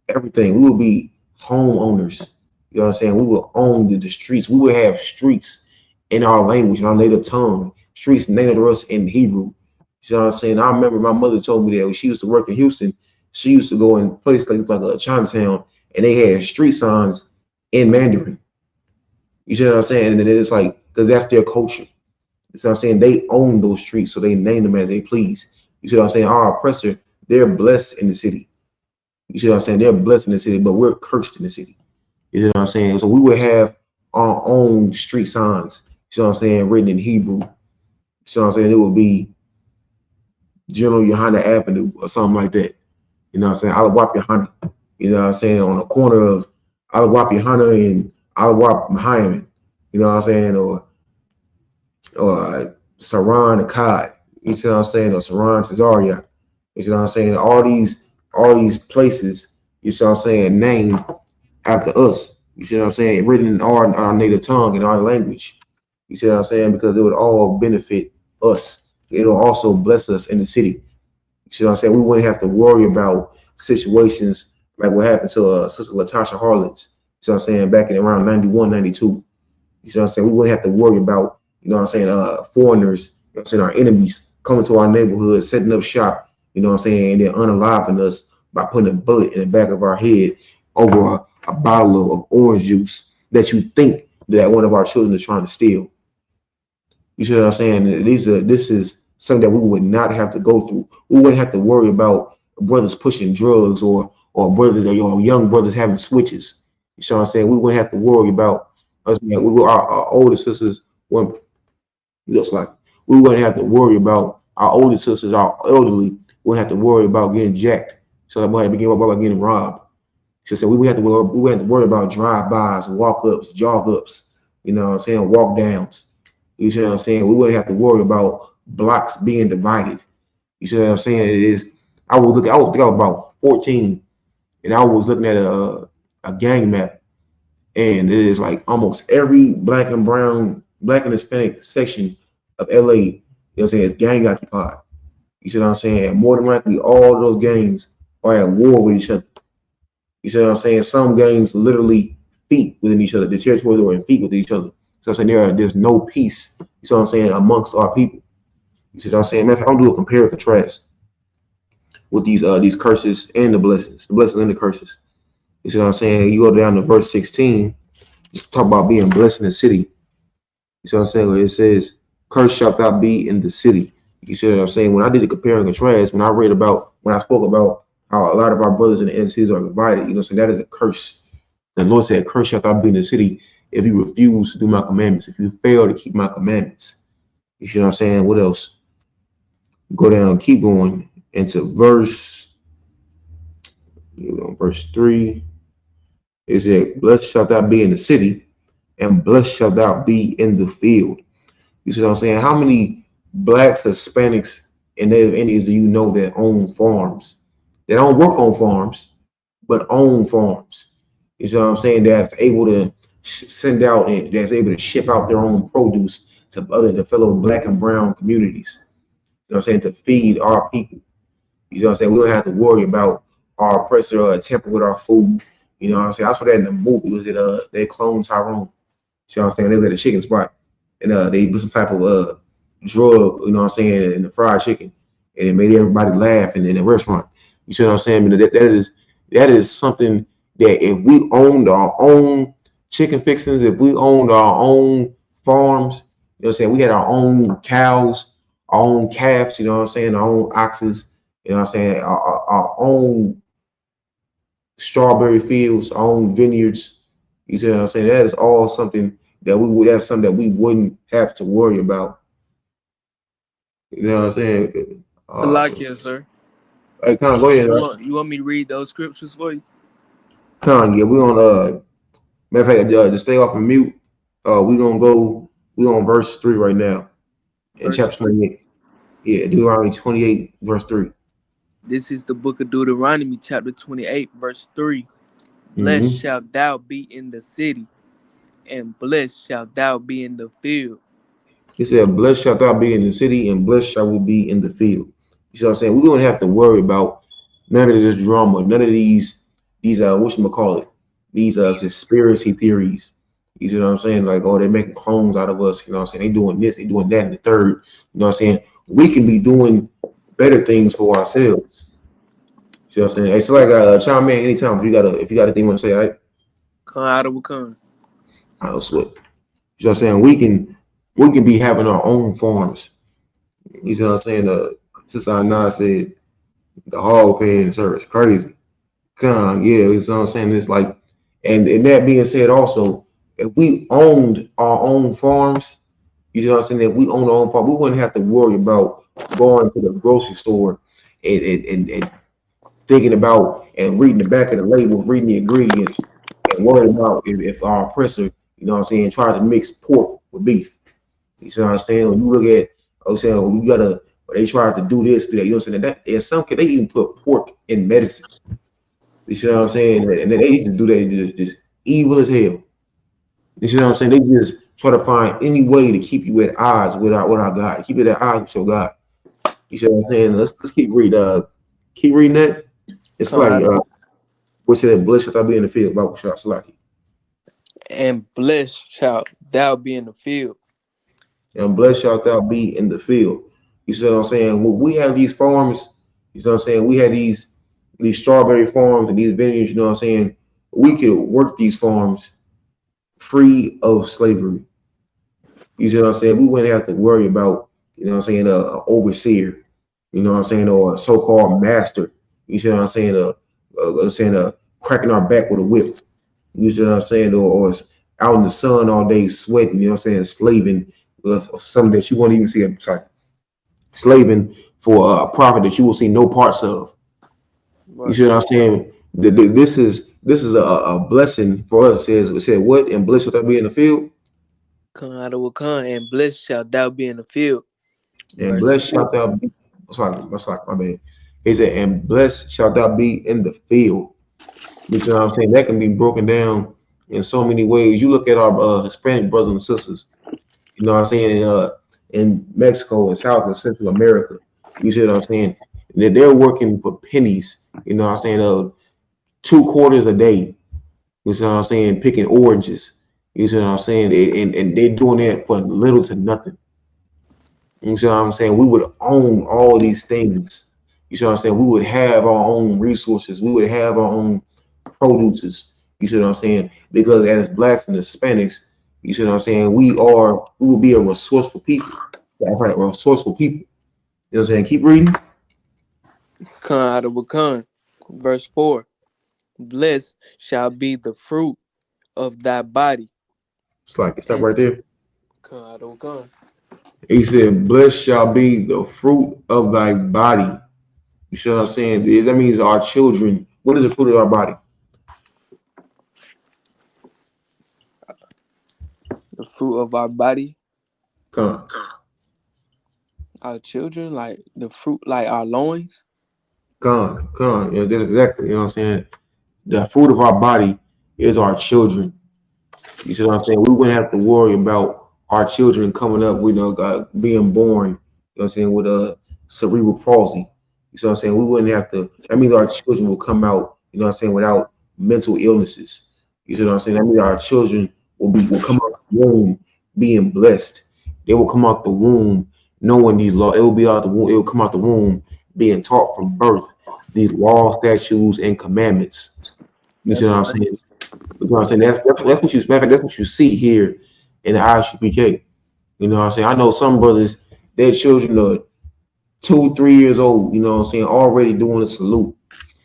everything. We will be homeowners. You know what I'm saying? We will own the streets. We will have streets in our language, in our native tongue. Streets named to us in Hebrew. You know what I'm saying? I remember my mother told me that when she used to work in Houston, She used to go in places like a Chinatown, and they had street signs in Mandarin. You see what I'm saying? And then it's like because that's their culture. You see what I'm saying? They own those streets, so they name them as they please. You see what I'm saying? Our oppressor, they're blessed in the city. You see what I'm saying? They're blessed in the city, but we're cursed in the city. You know what I'm saying? So we would have our own street signs. You know what I'm saying? Written in Hebrew. You see what I'm saying? It would be General Yohana Avenue or something like that. You know what I'm saying? Alawap Yohana. You know what I'm saying? On the corner of Alawap Yohana and Alawap Muhammad. You know what I'm saying? Or Saran Akkad. You see what I'm saying? Or Saran Cesaria. You see what I'm saying? All these places, you see what I'm saying, named after us. You see what I'm saying? Written in our native tongue and our language. You see what I'm saying? Because it would all benefit us. It'll also bless us in the city. You see what I'm saying? We wouldn't have to worry about situations like what happened to Sister Latasha Harlins. You see what I'm saying? Back in around 91, 92. You see what I'm saying? We wouldn't have to worry about, you know what I'm saying, foreigners, you know what I'm saying, our enemies coming to our neighborhood, setting up shop, you know what I'm saying, and then unaliving us by putting a bullet in the back of our head over a bottle of orange juice that you think that one of our children is trying to steal. You see what I'm saying? This is something that we would not have to go through. We wouldn't have to worry about brothers pushing drugs or brothers or young brothers having switches. You see what I'm saying? We wouldn't have to worry about us. Our older sisters when looks like we wouldn't have to worry about our older sisters, our elderly wouldn't have to worry about getting jacked. So that might begin about getting robbed. She said we would have to worry about drive-bys, walk-ups, jog-ups, you know what I'm saying, walk downs. You see what I'm saying? We wouldn't have to worry about blocks being divided. You see what I'm saying? It is I was about 14 and I was looking at a gang map and it is like almost every black and Hispanic section of LA, you know what I'm saying, is gang occupied. You see what I'm saying? And more than likely all those gangs are at war with each other. You see what I'm saying? Some gangs literally feet within each other. The territories are in feet with each other. So I'm saying there's no peace. You see what I'm saying amongst our people. You see what I'm saying? I'm do a compare and contrast with these curses and the blessings and the curses. You see what I'm saying? You go down to verse 16. Talk about being blessed in the city. You see what I'm saying? Where it says, "Cursed shalt thou be in the city." You see what I'm saying? When I did the compare and contrast, when I spoke about how a lot of our brothers in the inner cities are divided, you know, so that is a curse. The Lord said, "Cursed shalt thou be in the city if you refuse to do my commandments, if you fail to keep my commandments." You see what I'm saying? What else? Go down, keep going into verse 3. It said, "Blessed shalt thou be in the city, and blessed shalt thou be in the field." You see what I'm saying? How many blacks, Hispanics, and Native Indians do you know that own farms? They don't work on farms, but own farms. You see what I'm saying? That's able to send out and that's able to ship out their own produce to the fellow black and brown communities. You know what I'm saying? To feed our people. You know what I'm saying? We don't have to worry about our oppressor tampering with our food. You know what I'm saying? I saw that in the movie. Was it they cloned Tyrone? You know what I'm saying? They was at a chicken spot and they put some type of drug, you know what I'm saying, in the fried chicken. And it made everybody laugh in the restaurant. You see what I'm saying? I mean, that is something that if we owned our own chicken fixings, if we owned our own farms, you know what I'm saying, we had our own cows, our own calves, you know what I'm saying, our own oxes, you know what I'm saying, our own strawberry fields, our own vineyards. You see what I'm saying? That is all something that we would have something that we wouldn't have to worry about. You know what I'm saying? Salakia, sir. Hey, Con, go ahead. You want me to read those scriptures for you? Con, yeah, we on matter of fact, to stay off of mute. We on verse 3 right now in Verse chapter 3. 28. Yeah, Deuteronomy 28, verse 3. This is the book of Deuteronomy, chapter 28, verse 3. Blessed Mm-hmm. shalt thou be in the city, and blessed shalt thou be in the field. He said, "Blessed shalt thou be in the city, and blessed shall we be in the field." You see what I'm saying? We don't have to worry about none of this drama, none of these whatchamacallit, these conspiracy theories. You see what I'm saying? Like, oh, they're making clones out of us, you know what I'm saying? They doing this, they doing that, and the third. You know what I'm saying? We can be doing better things for ourselves. See what I'm saying? It's like chime in anytime if you got anything you want to say, all right? Come out of a con. I don't sweat. You know what I'm saying? We can be having our own farms. You know what I'm saying? Sister Anna said the hog pen service crazy. Yeah, you know what I'm saying? It's like, and that being said, also, if we owned our own farms, you know what I'm saying? If we owned our own farm, we wouldn't have to worry about going to the grocery store and thinking about and reading the back of the label, reading the ingredients, and worrying about if our oppressor, you know what I'm saying, try to mix pork with beef. You see what I'm saying? When you look at, I'm saying, you gotta, they try to do this, do that. You know what I'm saying? That in some case, they even put pork in medicine. You see what I'm saying? And then they used to do that just evil as hell. You see what I'm saying? They just try to find any way to keep you at odds with our God. Keep it at odds with your God. You see what I'm saying? Let's keep reading. Keep reading that. It's Come like out of what's that? Blessed shall I be in the field. Bible shall Salaki. and blessed shall thou be in the field. And blessed shalt thou be in the field. You see what I'm saying? When we have these farms, you know what I'm saying? We had these strawberry farms and these vineyards, you know what I'm saying? We could work these farms free of slavery. You see what I'm saying? We wouldn't have to worry about, you know what I'm saying, a overseer, you know what I'm saying, or a so-called master. You see what I'm saying? Cracking our back with a whip. You see what I'm saying? Or out in the sun all day sweating, you know what I'm saying, slaving something that you won't even see. I'm sorry, slaving for a profit that you will see no parts of. You Right. see what I'm saying? This is a blessing for us. It said what? And blessed will that be in the field? Come out of a con and blessed shall thou be in the field. And Verse blessed 2. shalt thou be. Sorry, my bad. He said, and blessed shalt thou be in the field. You see what I'm saying? That can be broken down in so many ways. You look at our Hispanic brothers and sisters, you know what I'm saying, in Mexico and South and Central America. You see what I'm saying? They're working for pennies, you know what I'm saying, 2 quarters a day. You see what I'm saying? Picking oranges. You see what I'm saying? And they're doing that for little to nothing. You see what I'm saying? We would own all these things. You see what I'm saying? We would have our own resources. We would have our own produces. You see what I'm saying? Because as blacks and Hispanics, you see what I'm saying? We will be a resourceful people. That's right, resourceful people. You know what I'm saying? Keep reading. Come out of a con. Verse 4. Blessed shall be the fruit of thy body. It's like stop And right there. come out of a con. He said, "Blessed shall be the fruit of thy body." You see what I'm saying? That means our children. What is the fruit of our body? The fruit of our body, Come, our children, like the fruit, like our loins. come. You know, that's exactly. You know what I'm saying? The fruit of our body is our children. You see what I'm saying? We wouldn't have to worry about our children coming up with being born, you know what I'm saying, with a cerebral palsy. You see what I'm saying? We wouldn't have to, that means our children will come out, you know what I'm saying, without mental illnesses. You see what I'm saying? That means our children will come out the womb being blessed. They will come out the womb knowing these laws. It will be out the womb, it will come out the womb being taught from birth these laws, statutes, and commandments. You see That's what I'm right. saying? You know what I'm saying? That's what that's what you see here in the ISUPK. You know what I'm saying? I know some brothers, their children are 2, 3 years old, you know what I'm saying, already doing a salute.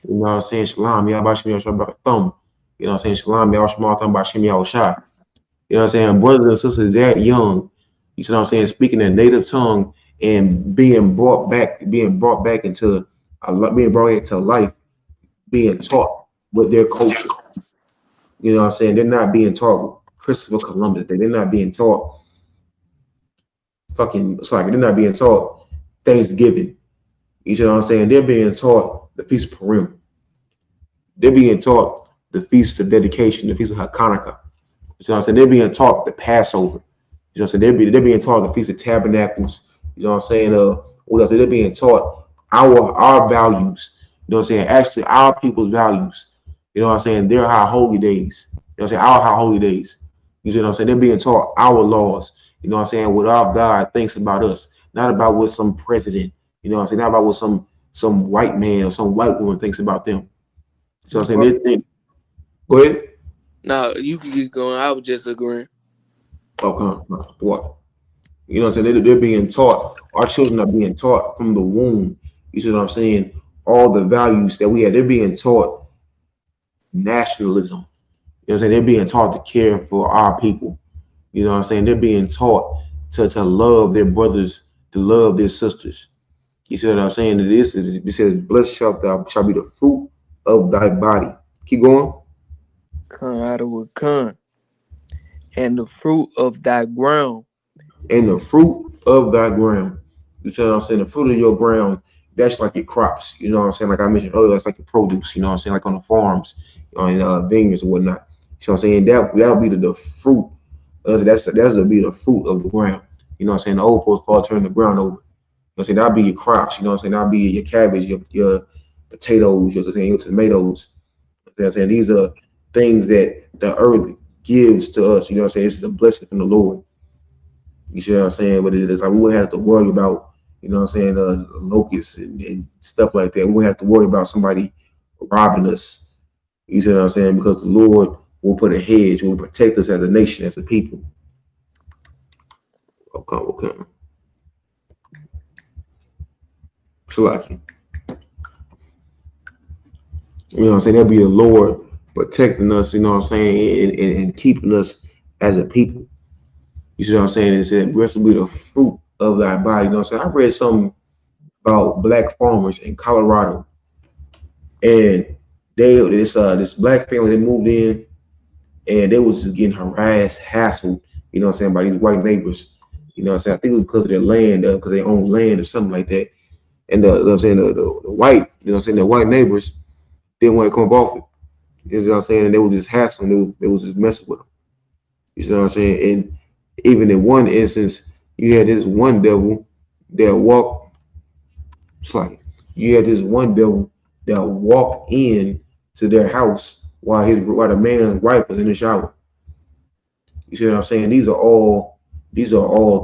You know what I'm saying? Shalom, Yabashim Yahshua thumb. You know what I'm saying? Shalom, Yahshua thumb Bashim Yahushua. You know what I'm saying? Brothers and sisters that young, you see what I'm saying, speaking their native tongue and being brought back into being brought into life, being taught with their culture. You know what I'm saying? They're not being taught Christopher Columbus Day. They're not being taught they're not being taught Thanksgiving. You know what I'm saying? They're being taught the Feast of Purim. They're being taught the Feast of Dedication, the Feast of Hanukkah. You know what I'm saying? They're being taught the Passover. You know what I'm saying? They're being taught the Feast of Tabernacles. You know what I'm saying? What else? They're being taught our values. You know what I'm saying? Actually, our people's values. You know what I'm saying? They're our holy days. You know what I'm saying? Our holy days. You know what I'm saying? They're being taught our laws. You know what I'm saying? What our God thinks about us, not about what some president. You know what I'm saying? Not about what some some white man or some white woman thinks about them. So I'm saying Or, they think. Go ahead. no, you can keep going. I was just agreeing. Okay. What? You know what I'm saying? They're being taught. Our children are being taught from the womb. You see what I'm saying? All the values that we have, they're being taught nationalism. You know what I'm saying? They're being taught to care for our people. You know what I'm saying? They're being taught to love their brothers, to love their sisters. You see what I'm saying? This is it says, blessed shall be the fruit of thy body. Keep going. Come out of a con, and the fruit of thy ground. And the fruit of thy ground. You see what I'm saying? The fruit of your ground, that's like your crops. You know what I'm saying? Like I mentioned earlier, that's like your produce. You know what I'm saying? Like on the farms, on vineyards or whatnot. So I'm saying that'll be the fruit. That's be the fruit of the ground. You know what I'm saying? The old folks call turn the ground over. You know what I'm saying? That'll be your crops. You know what I'm saying? That'll be your cabbage, your potatoes, your tomatoes. You know what I'm saying? These are things that the earth gives to us. You know what I'm saying? This is a blessing from the Lord. You see what I'm saying? But it is like we wouldn't have to worry about, you know what I'm saying, locusts and stuff like that. We wouldn't have to worry about somebody robbing us. You see what I'm saying? Because the Lord will put a hedge, will protect us as a nation, as a people. Okay, okay. So like, you know what I'm saying? That'll be the Lord protecting us, you know what I'm saying, and keeping us as a people. You see what I'm saying? It said, blessed will be the fruit of thy body. You know what I'm saying? I read something about black farmers in Colorado, and this black family, they moved in, and they was just getting harassed, hassled, you know what I'm saying, by these white neighbors. You know what I'm saying? I think it was because of their land, because they own land or something like that. And you know what I'm saying, the white, you know what I'm saying, the white neighbors didn't want to come up off it. You know what I'm saying? And they were just hassling, they was just messing with them. You know what I'm saying? And even in one instance, you had this one devil that walked, it's like, you had this one devil that walked in to their house while the man's wife was in the shower. You see what I'm saying? These are all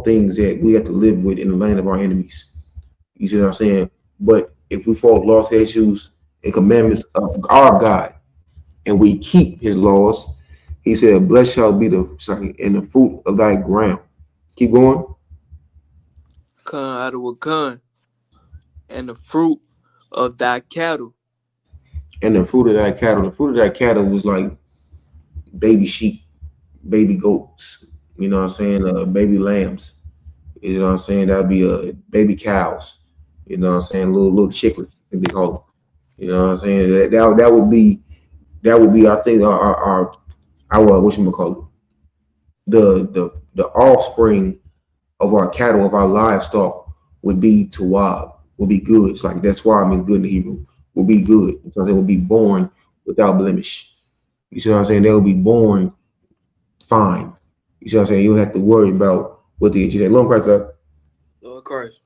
things that we have to live with in the land of our enemies. You see what I'm saying? But if we follow laws, statutes, and commandments of our God, and we keep His laws, He said, "Blessed shall be the fruit of thy ground." Keep going. Come out of a con, and the fruit of thy cattle. And the fruit of thy cattle. The fruit of thy cattle was like baby sheep, baby goats. You know what I'm saying? Baby lambs. You know what I'm saying? That'd be baby cows. You know what I'm saying? Little chicklets, as they call them. You know what I'm saying? That would be I think our what you call it, the offspring of our cattle, of our livestock would be tawab, would be good. It's like that's why I mean good in Hebrew, will be good. So they will be born without blemish. You see what I'm saying? They will be born fine. You see what I'm saying? You don't have to worry about what the Egyptians long price up. Lord Christ.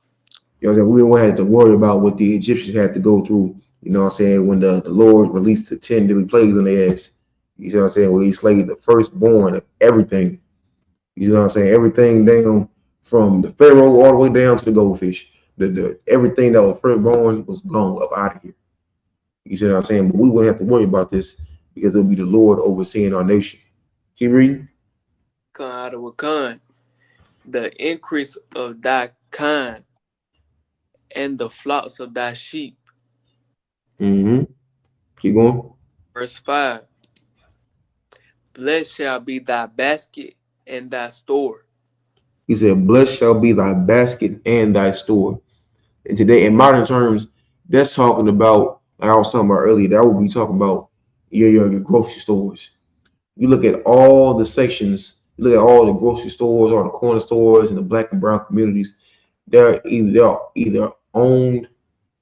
You know what I'm saying? We don't have to worry about what the Egyptians had to go through. You know what I'm saying? When the Lord released the 10 deadly plagues on their ass. You see what I'm saying? Where He slayed the firstborn of everything. You know what I'm saying? Everything down from the Pharaoh all the way down to the goldfish. The everything that was firstborn was gone up out of here. You see what I'm saying? But we wouldn't have to worry about this because it'll be the Lord overseeing our nation. Keep reading. Come out of a con, the increase of thy kind, and the flocks of thy sheep. Mm-hmm. Keep going. Verse 5. Blessed shall be thy basket and thy store. He said, blessed shall be thy basket and thy store. And today, in modern terms, that's talking about, like I was talking about earlier, that would be talking about your grocery stores. You look at all the sections, you look at all the grocery stores, all the corner stores, and the black and brown communities. They're either owned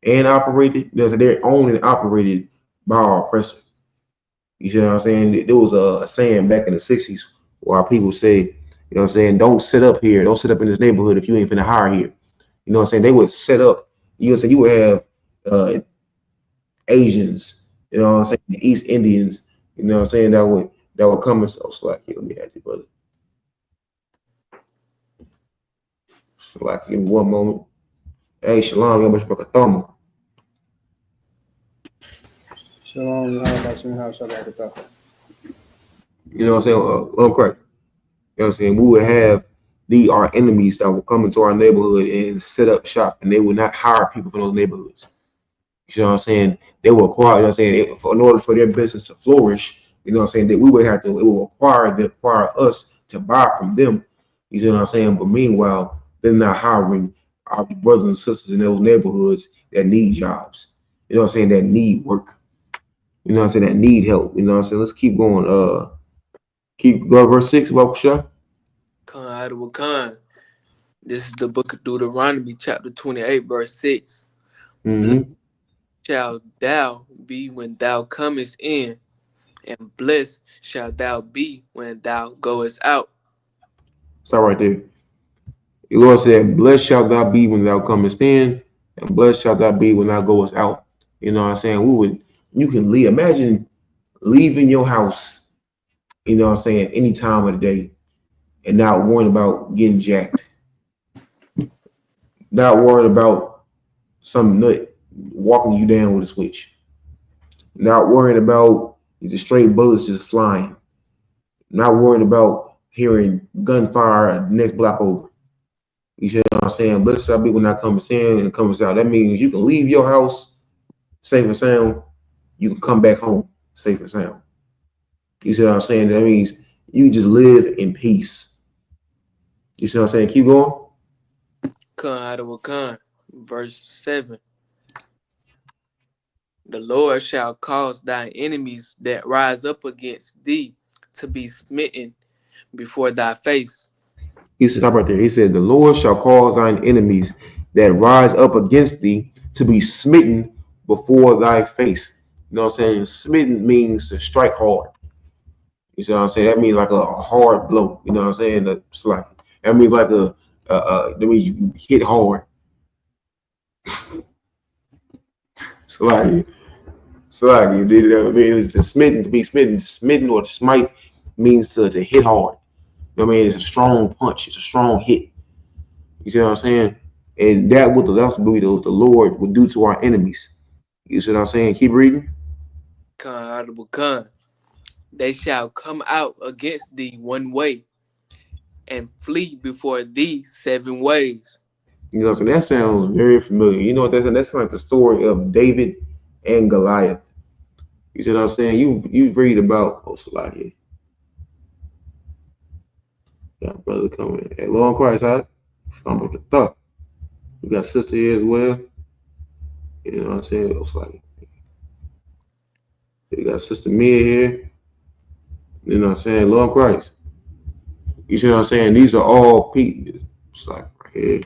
and operated. They're owned and operated by our oppressor. You see what I'm saying? There was a saying back in the '60s where people say, you know what I'm saying, don't sit up here, don't sit up in this neighborhood if you ain't finna hire here. You know what I'm saying? They would set up. You would say you would have Asians. You know what I'm saying? The East Indians. You know what I'm saying? That would come and so slack. Let me ask you, brother. Slack. Give me one moment. Hey, Shalom, yo, Mr. Thumb. Shalom, Yahweh Shabbat. You know what I'm saying? Correct. You know what I'm saying? We would have our enemies that will come into our neighborhood and set up shop, and they would not hire people from those neighborhoods. You know what I'm saying? They will acquire, you know what I'm saying, in order for their business to flourish, you know what I'm saying, that we would have to, it will require us to buy from them. You know what I'm saying? But meanwhile, they're not hiring our brothers and sisters in those neighborhoods that need jobs. You know what I'm saying? That need work. You know what I'm saying? That need help. You know what I'm saying? Let's keep going. Keep going verse 6, about Shah. Khan Adawa Khan. This is the book of Deuteronomy, chapter 28, verse 6. Blessed Mm-hmm. shalt thou be when thou comest in, and blessed shalt thou be when thou goest out. Stop right there. The Lord said, blessed shalt thou be when thou comest in, and blessed shalt thou be when thou goest out. You know what I'm saying? You can leave. Imagine leaving your house, you know what I'm saying, any time of the day and not worrying about getting jacked, not worrying about some nut walking you down with a switch, not worrying about the straight bullets just flying, not worrying about hearing gunfire next block over. You know what I'm saying? Blessed shall be when I comes in and comes out. That means you can leave your house safe and sound. You can come back home safe and sound. You see what I'm saying? That means you just live in peace. You see what I'm saying? Keep going. Khan Adawa Khan. Verse 7. The Lord shall cause thine enemies that rise up against thee to be smitten before thy face. He said, stop right there. He said, the Lord shall cause thine enemies that rise up against thee to be smitten before thy face. You know what I'm saying? Smitten means to strike hard. You see what I'm saying? That means like a hard blow. You know what I'm saying? It's like that means like that means you hit hard. So like you did it. I mean, it's to be smitten or to smite means to hit hard. You know what I mean? It's a strong punch. It's a strong hit. You see what I'm saying? And that's what the Lord would do to our enemies. You see what I'm saying? Keep reading. Khan Adawa Khan. They shall come out against thee one way and flee before thee 7 ways. You know, so that sounds very familiar. You know what that's like the story of David and Goliath. You see what I'm saying? You read about Salakia. Got brother coming. Hey, Lord Christ, huh? I'm with the thought. We got sister here as well. You know what I'm saying? Salakia. We got sister Mia here. You know what I'm saying? Lord Christ. You see what I'm saying? These are all people. It's like right here.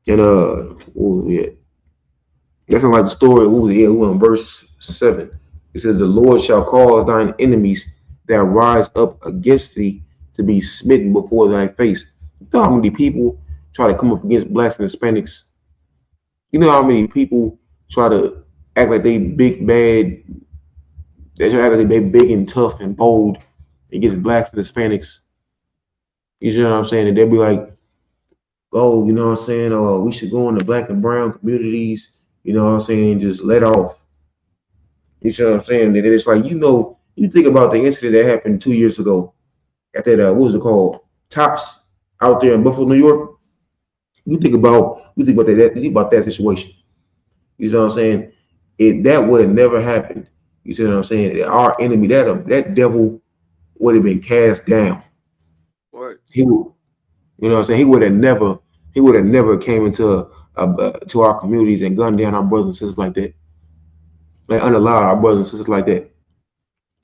And what was we at? That's like the story. We were in verse 7. It says, the Lord shall cause thine enemies that rise up against thee to be smitten before thy face. You know how many people try to come up against blacks and Hispanics? You know how many people try to act like they big bad, they try to act like they big and tough and bold against blacks and Hispanics. You know what I'm saying? And they'll be like, oh, you know what I'm saying? Oh, we should go in the black and brown communities, you know what I'm saying? Just let off. You know what I'm saying? And it's like, you think about the incident that happened 2 years ago at that, what was it called? Tops out there in Buffalo, New York. You think about that situation. You know what I'm saying? That would have never happened. You see what I'm saying? Our enemy, that devil would have been cast down. Word. He would, you know what I'm saying? He would have never came into to our communities and gunned down our brothers and sisters like that. Like unallowed our brothers and sisters like that.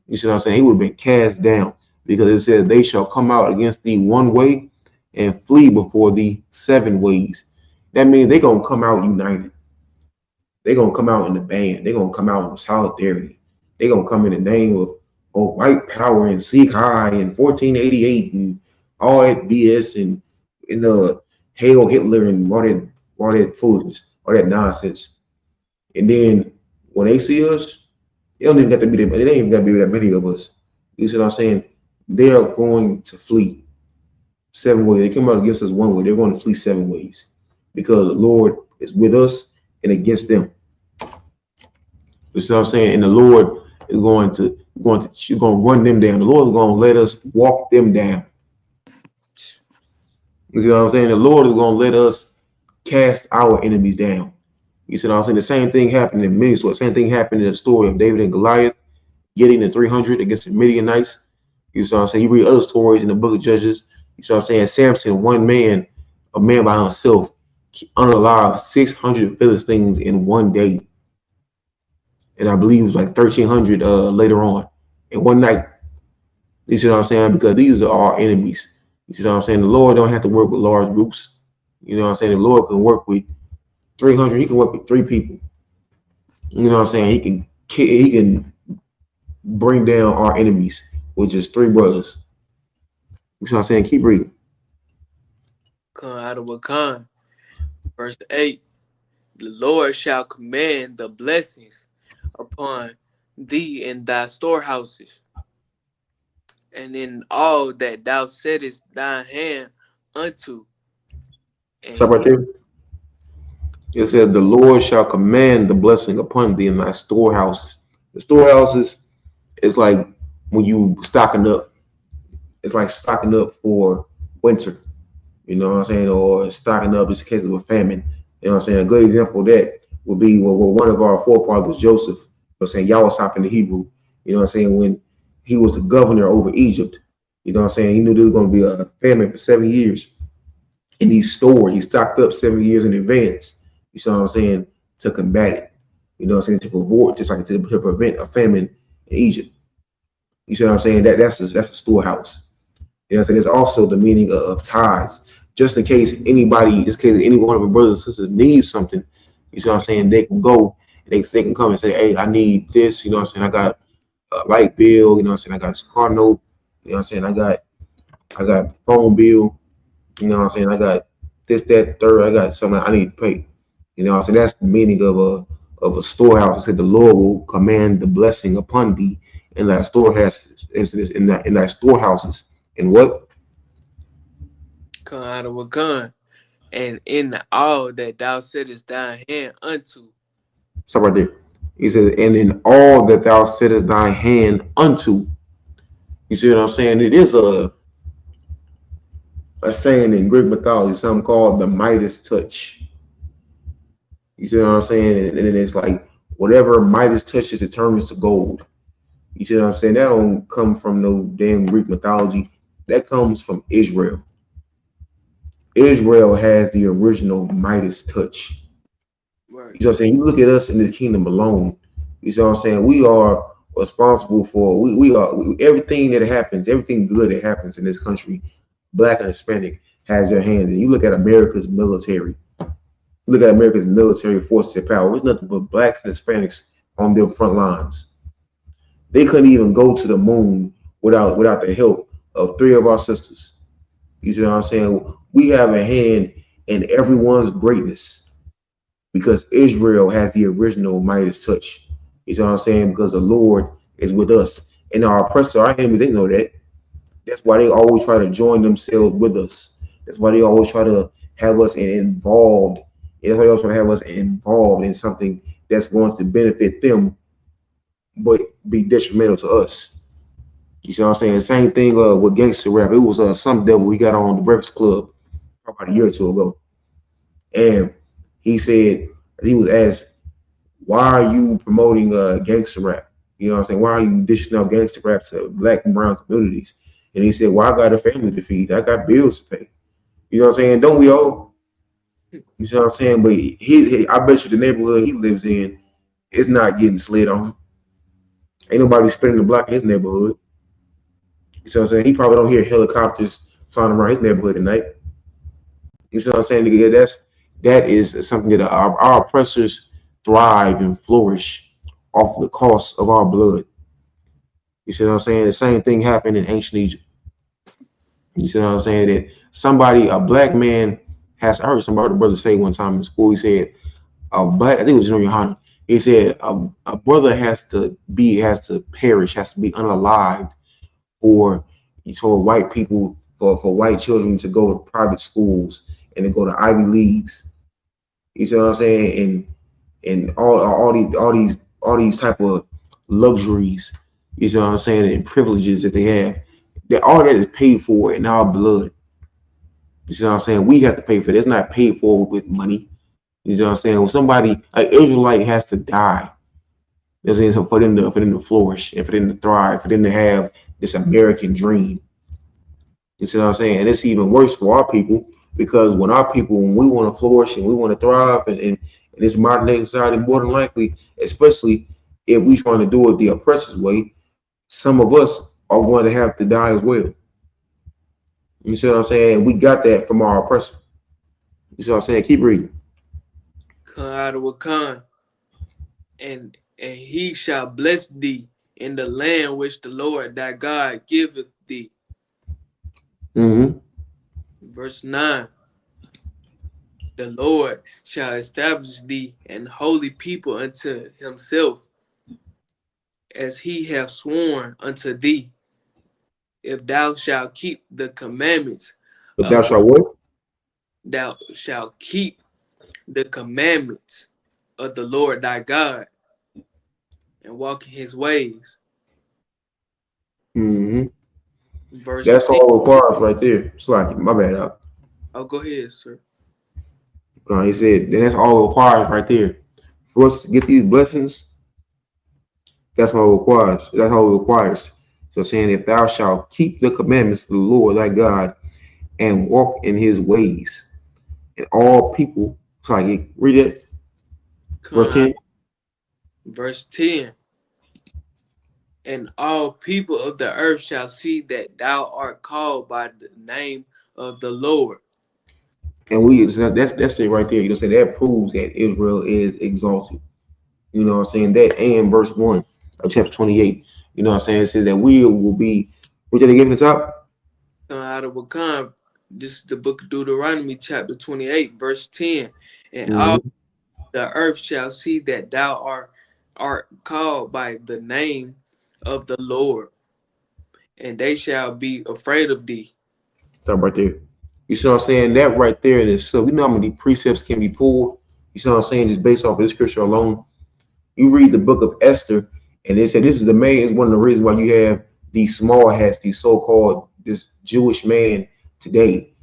You see what I'm saying? He would have been cast down because it says they shall come out against thee one way and flee before thee 7 ways. That means they're gonna come out united. They're gonna come out in the band. They're gonna come out in solidarity. They're gonna come in the name of white power and seek high and 1488 and all that BS and in the hail Hitler and all that foolishness, all that nonsense. And then when they see us, it don't even got to be that. It ain't even got to be that many of us. You see what I'm saying? They are going to flee 7 ways. They come out against us one way. They're going to flee 7 ways because the Lord is with us and against them. You see what I'm saying? And the Lord is she's going to run them down. The Lord is going to let us walk them down. You see what I'm saying? The Lord is going to let us cast our enemies down. You see what I'm saying? The same thing happened in Minnesota. Same thing happened in the story of David and Goliath getting the 300 against the Midianites. You see what I'm saying? You read other stories in the book of Judges. You see what I'm saying? Samson, one man, a man by himself, unalive 600 Philistines in one day. And I believe it was like 1,300 later on in one night. You see what I'm saying? Because these are our enemies. You see what I'm saying? The Lord don't have to work with large groups. You know what I'm saying? The Lord can work with 300. He can work with 3 people. You know what I'm saying? He can bring down our enemies with just 3 brothers. You see what I'm saying? Keep reading. Come out of Wakan. Verse 8. The Lord shall command the blessings upon thee in thy storehouses, and in all that thou settest thine hand unto. Stop And right there. It said, "The Lord shall command the blessing upon thee in thy storehouses." The storehouses is like when you stocking up. It's like stocking up for winter. You know what I'm saying? Or stocking up in case of a famine. You know what I'm saying? A good example of that would be one of our forefathers, Joseph. You know what I'm saying? Y'all was in the Hebrew. You know what I'm saying? When he was the governor over Egypt. You know what I'm saying? He knew there was going to be a famine for 7 years. And he stocked up 7 years in advance. You see what I'm saying? To combat it. You know what I'm saying? To prevent a famine in Egypt. You see what I'm saying? That's a storehouse. You know what I'm saying? There's also the meaning of tithes. Just in case any one of our brothers and sisters needs something, you see what I'm saying? They can go and they can come and say, hey, I need this, you know what I'm saying? I got a light bill, you know what I'm saying? I got this car note, you know what I'm saying? I got phone bill, you know what I'm saying? I got this, that, third, I got something I need to pay. You know what I'm saying? That's the meaning of a storehouse. It said the Lord will command the blessing upon thee in thy storehouses, in thy storehouses. And what? come out of Wakan. And in all that thou settest thine hand unto. Stop right there. He says, and in all that thou settest thy hand unto. You see what I'm saying? It is a saying in Greek mythology, something called the Midas touch. You see what I'm saying? And then it's like whatever Midas touches, it turns to gold. You see what I'm saying? That don't come from no damn Greek mythology. That comes from Israel. Israel has the original Midas touch. Right. You know what I'm saying? You look at us in the kingdom alone. You know what I'm saying? We are responsible for everything that happens, everything good that happens in this country, black and Hispanic has their hands. And you look at America's military, look at America's military forces of power. There's nothing but blacks and Hispanics on their front lines. They couldn't even go to the moon without the help of 3 of our sisters. You know what I'm saying? We have a hand in everyone's greatness because Israel has the original Midas touch. You know what I'm saying? Because the Lord is with us. And our oppressor, our enemies, they know that. That's why they always try to join themselves with us. That's why they always try to have us involved. That's why they always try to have us involved in something that's going to benefit them, but be detrimental to us. You see what I'm saying? Same thing with gangster rap. It was some devil we got on the Breakfast Club about a year or two ago. And he said, he was asked, why are you promoting gangster rap? You know what I'm saying? Why are you dishing out gangster rap to black and brown communities? And he said, well, I got a family to feed. I got bills to pay. You know what I'm saying? Don't we all? You see what I'm saying? But I bet you the neighborhood he lives in is not getting slid on. Ain't nobody spinning the block in his neighborhood. You see what I'm saying? He probably don't hear helicopters flying around his neighborhood at night. You see what I'm saying? Yeah, that is something that our oppressors thrive and flourish off the cost of our blood. You see what I'm saying? The same thing happened in ancient Egypt. You see what I'm saying? That a black man I heard somebody, brother say one time in school, he said, I think it was Junior Hana. He said, a brother has to perish, has to be unalived for white people, for white children to go to private schools and to go to Ivy Leagues. You see what I'm saying? And all these all these type of luxuries, you know what I'm saying, and privileges that they have. That all that is paid for in our blood. You see what I'm saying? We have to pay for it. It's not paid for with money. You know what I'm saying? When somebody, an Israelite has to die, you know what I'm saying, so for them to flourish and for them to thrive, for them to have this American dream. You see what I'm saying? And it's even worse for our people because when our people, when we want to flourish and we want to thrive in this modern day society, more than likely, especially if we trying to do it the oppressor's way, some of us are going to have to die as well. You see what I'm saying? We got that from our oppressor. You see what I'm saying? Keep reading. Come out of Wakan, and he shall bless thee in the land which the Lord thy God giveth thee. Mm-hmm. Verse 9. The Lord shall establish thee an holy people unto himself, as he hath sworn unto thee, if thou shalt keep the commandments But thou of the shalt what? thou shalt keep the commandments of the Lord thy God and walk in his ways. Mm-hmm. Verse That's 10. all it requires right there. It's like my bad up. Oh, go ahead, sir. He said that's all it requires right there. For us to get these blessings, that's all it requires. That's all it requires. So saying if thou shalt keep the commandments of the Lord thy God and walk in his ways, and all people, it's like read it, verse Come out. 10. Verse 10. And all people of the earth shall see that thou art called by the name of the Lord. And we so that's it right there. You know, say that proves that Israel is exalted. You know what I'm saying? That and verse 1 of chapter 28. You know what I'm saying? It says that we will be, what did they give in the top? Come out of Wakam. This is the book of Deuteronomy, chapter 28, verse 10. And all Mm-hmm. the earth shall see that thou art called by the name of the Lord, and they shall be afraid of thee. Stop right there. You see what I'm saying? That right there in itself, you know how many precepts can be pulled? You see what I'm saying? Just based off of this scripture alone. You read the book of Esther, and they said this is the main one of the reasons why you have these small hats, these so-called this Jewish man today.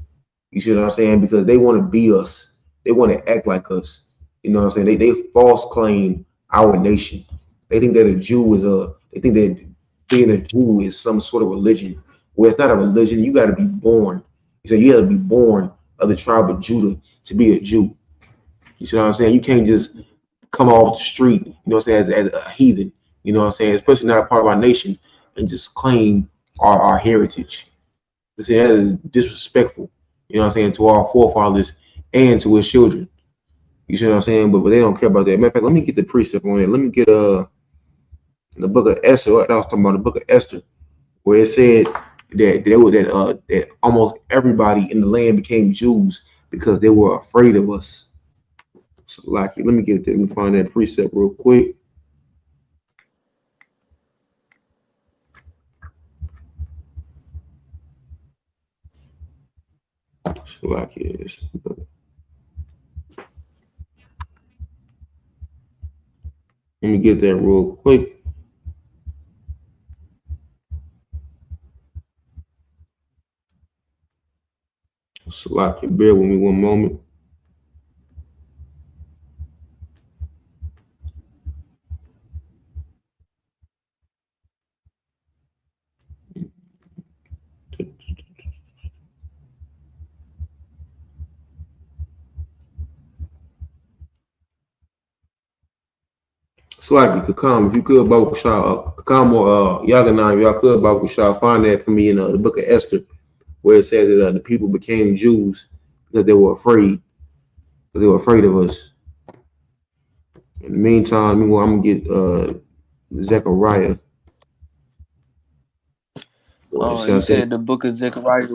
You see what I'm saying? Because they want to be us. They want to act like us. You know what I'm saying? They false claim our nation. They think that a Jew is a they think that being a Jew is some sort of religion. Well, it's not a religion. You got to be born. You say you got to be born of the tribe of Judah to be a Jew. You see what I'm saying? You can't just come off the street, you know what I'm saying, as a heathen, you know what I'm saying, especially not a part of our nation, and just claim our heritage. You see, that is disrespectful, you know what I'm saying, to our forefathers and to his children. You see what I'm saying? But they don't care about that. Matter of fact, let me get the precept on it. Let me get the book of Esther. I was talking about the book of Esther, where it said that almost everybody in the land became Jews because they were afraid of us. So, like, let me get it. Let me find that precept real quick. So, like, yes. Let me get that real quick. So, like, bear with me one moment. So, like, you could come if you could, Baruch Shah, come or Yaganah, y'all could, Baruch Shah, find that for me in the book of Esther, where it says that the people became Jews because they were afraid, because they were afraid of us. In the meantime, meanwhile, I'm gonna get Zechariah. Boy, it You says that. said the book of Zechariah.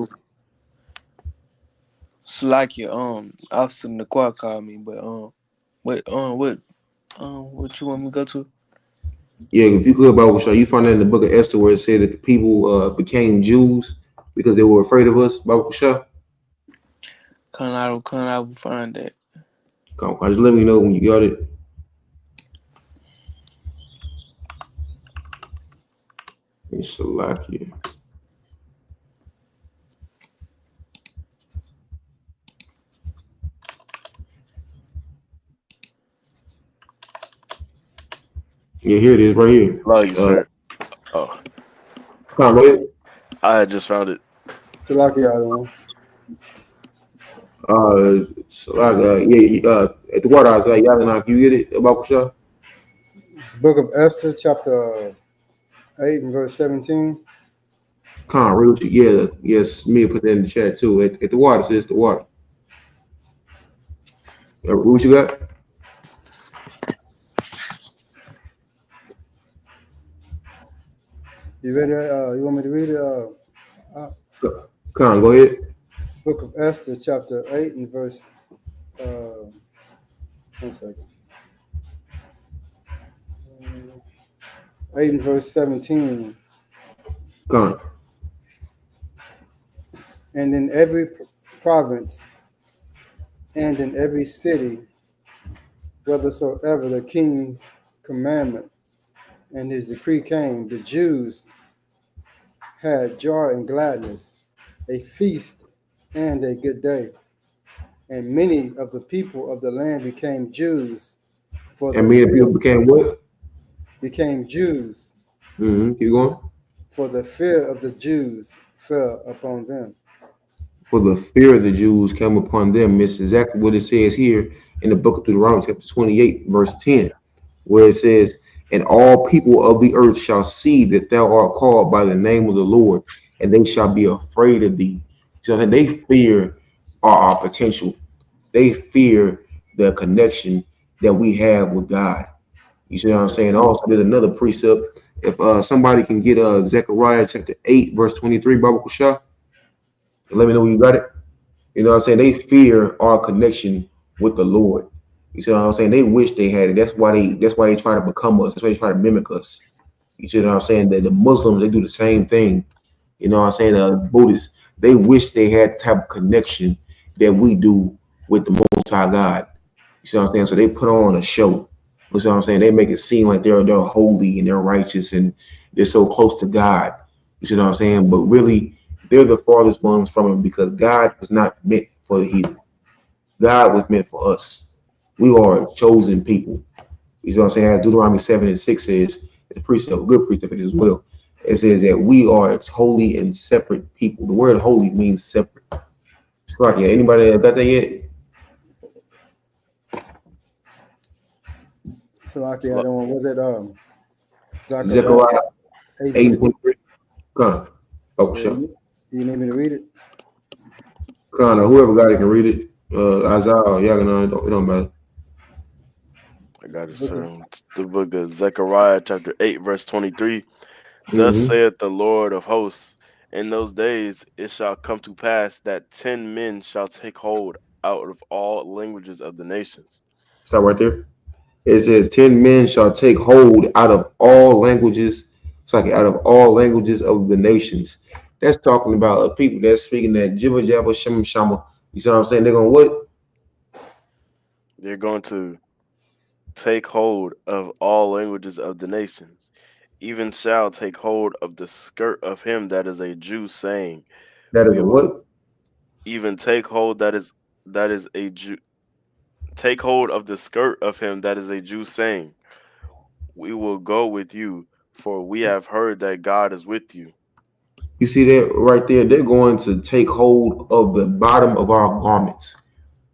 Slakia, Officer Naquan called me, but what you want me to go to? Yeah, if you could, Baruch Shah, you find that in the book of Esther where it said that the people became Jews because they were afraid of us, Baruch Shah. I will find that. Come, just let me know when you got it. It's Salakia. Yeah, here it is, right here. Love you, Uh, sir. Oh, Con, go ahead. I had just found it. Salaki Adam. Salakia, at the water, I was like, y'all know, you get it about Kusha? It's the book of Esther, chapter 8 and verse 17. Con, real to yeah, yes, me put that in the chat too. At the water, says the water. What you got? You ready? You want me to read it? Con, go ahead. Book of Esther, chapter 8 and verse, 1 second. 8 and verse 17. Con, And in every province and in every city, whithersoever the king's commandment and his decree came, the Jews had joy and gladness, a feast and a good day. And many of the people of the land became Jews, for and the me and fear people became what? became Jews, Keep going. for the fear of the Jews fell upon them. For the fear of the Jews came upon them. It's exactly what it says here in the book of Deuteronomy, chapter 28, verse 10, where it says, and all people of the earth shall see that thou art called by the name of the Lord, and they shall be afraid of thee. So they fear our potential. They fear the connection that we have with God. You see what I'm saying? Also, there's another precept. If somebody can get Zechariah chapter 8, verse 23, Baba Kushah, let me know when you got it. You know what I'm saying? They fear our connection with the Lord. You see what I'm saying? They wish they had it. That's why they try to become us. That's why they try to mimic us. You see what I'm saying? That the Muslims, they do the same thing. You know what I'm saying? The Buddhists, they wish they had the type of connection that we do with the Most High God. You see what I'm saying? So they put on a show. You see what I'm saying? They make it seem like they're holy and they're righteous and they're so close to God. You see what I'm saying? But really, they're the farthest ones from him because God was not meant for the heathen. God was meant for us. We are a chosen people. You see what I'm saying? As Deuteronomy 7 and 6 says, it's a precept, a good precept as well. It says that we are holy and separate people. The word holy means separate. Right, yeah. Anybody got that yet? Salaki Adam, was it Zechariah Zechariah 8 and 8:23? 23. Con. Oh, Yeah, sure. you need me to read it? Con, whoever got it can read it. Isaiah or Yaganah, it don't matter. I got it, Book of, sir. It's the book of Zechariah, chapter 8, verse 23. Thus Mm-hmm. saith the Lord of hosts, in those days it shall come to pass that 10 men shall take hold out of all languages of the nations. Stop right there. It says 10 men shall take hold out of all languages. It's like out of all languages of the nations. That's talking about people that's speaking that jibber jabber shimmer shama. You see what I'm saying? They're gonna what? They're going to take hold of all languages of the nations, even shall take hold of the skirt of him that is a Jew, saying, That is we a will what? even take hold that is a Jew, take hold of the skirt of him that is a Jew, saying, we will go with you, for we have heard that God is with you. You see that right there? They're going to take hold of the bottom of our garments.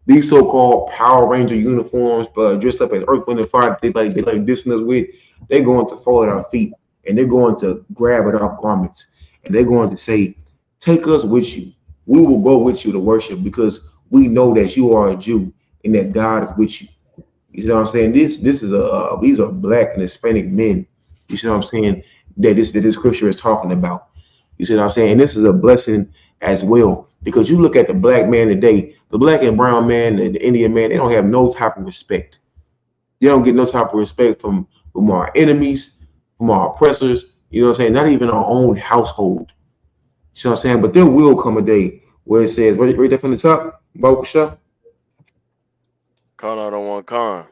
These so-called Power Ranger uniforms, but dressed up as Earth, Wind, and Fire, they like dissing us with. They're going to fall at our feet, and they're going to grab at our garments, and they're going to say, "Take us with you. We will go with you to worship because we know that you are a Jew and that God is with you." You see what I'm saying? This is these are black and Hispanic men. You see what I'm saying? That this scripture is talking about. You see what I'm saying? And this is a blessing as well because you look at the black man today, the black and brown man, and the Indian man, they don't have no type of respect. They don't get no type of respect from our enemies, from our oppressors. You know what I'm saying? Not even our own household. You see what I'm saying? But there will come a day where it says, right there from the top, Baruch Shah. Con out on one con.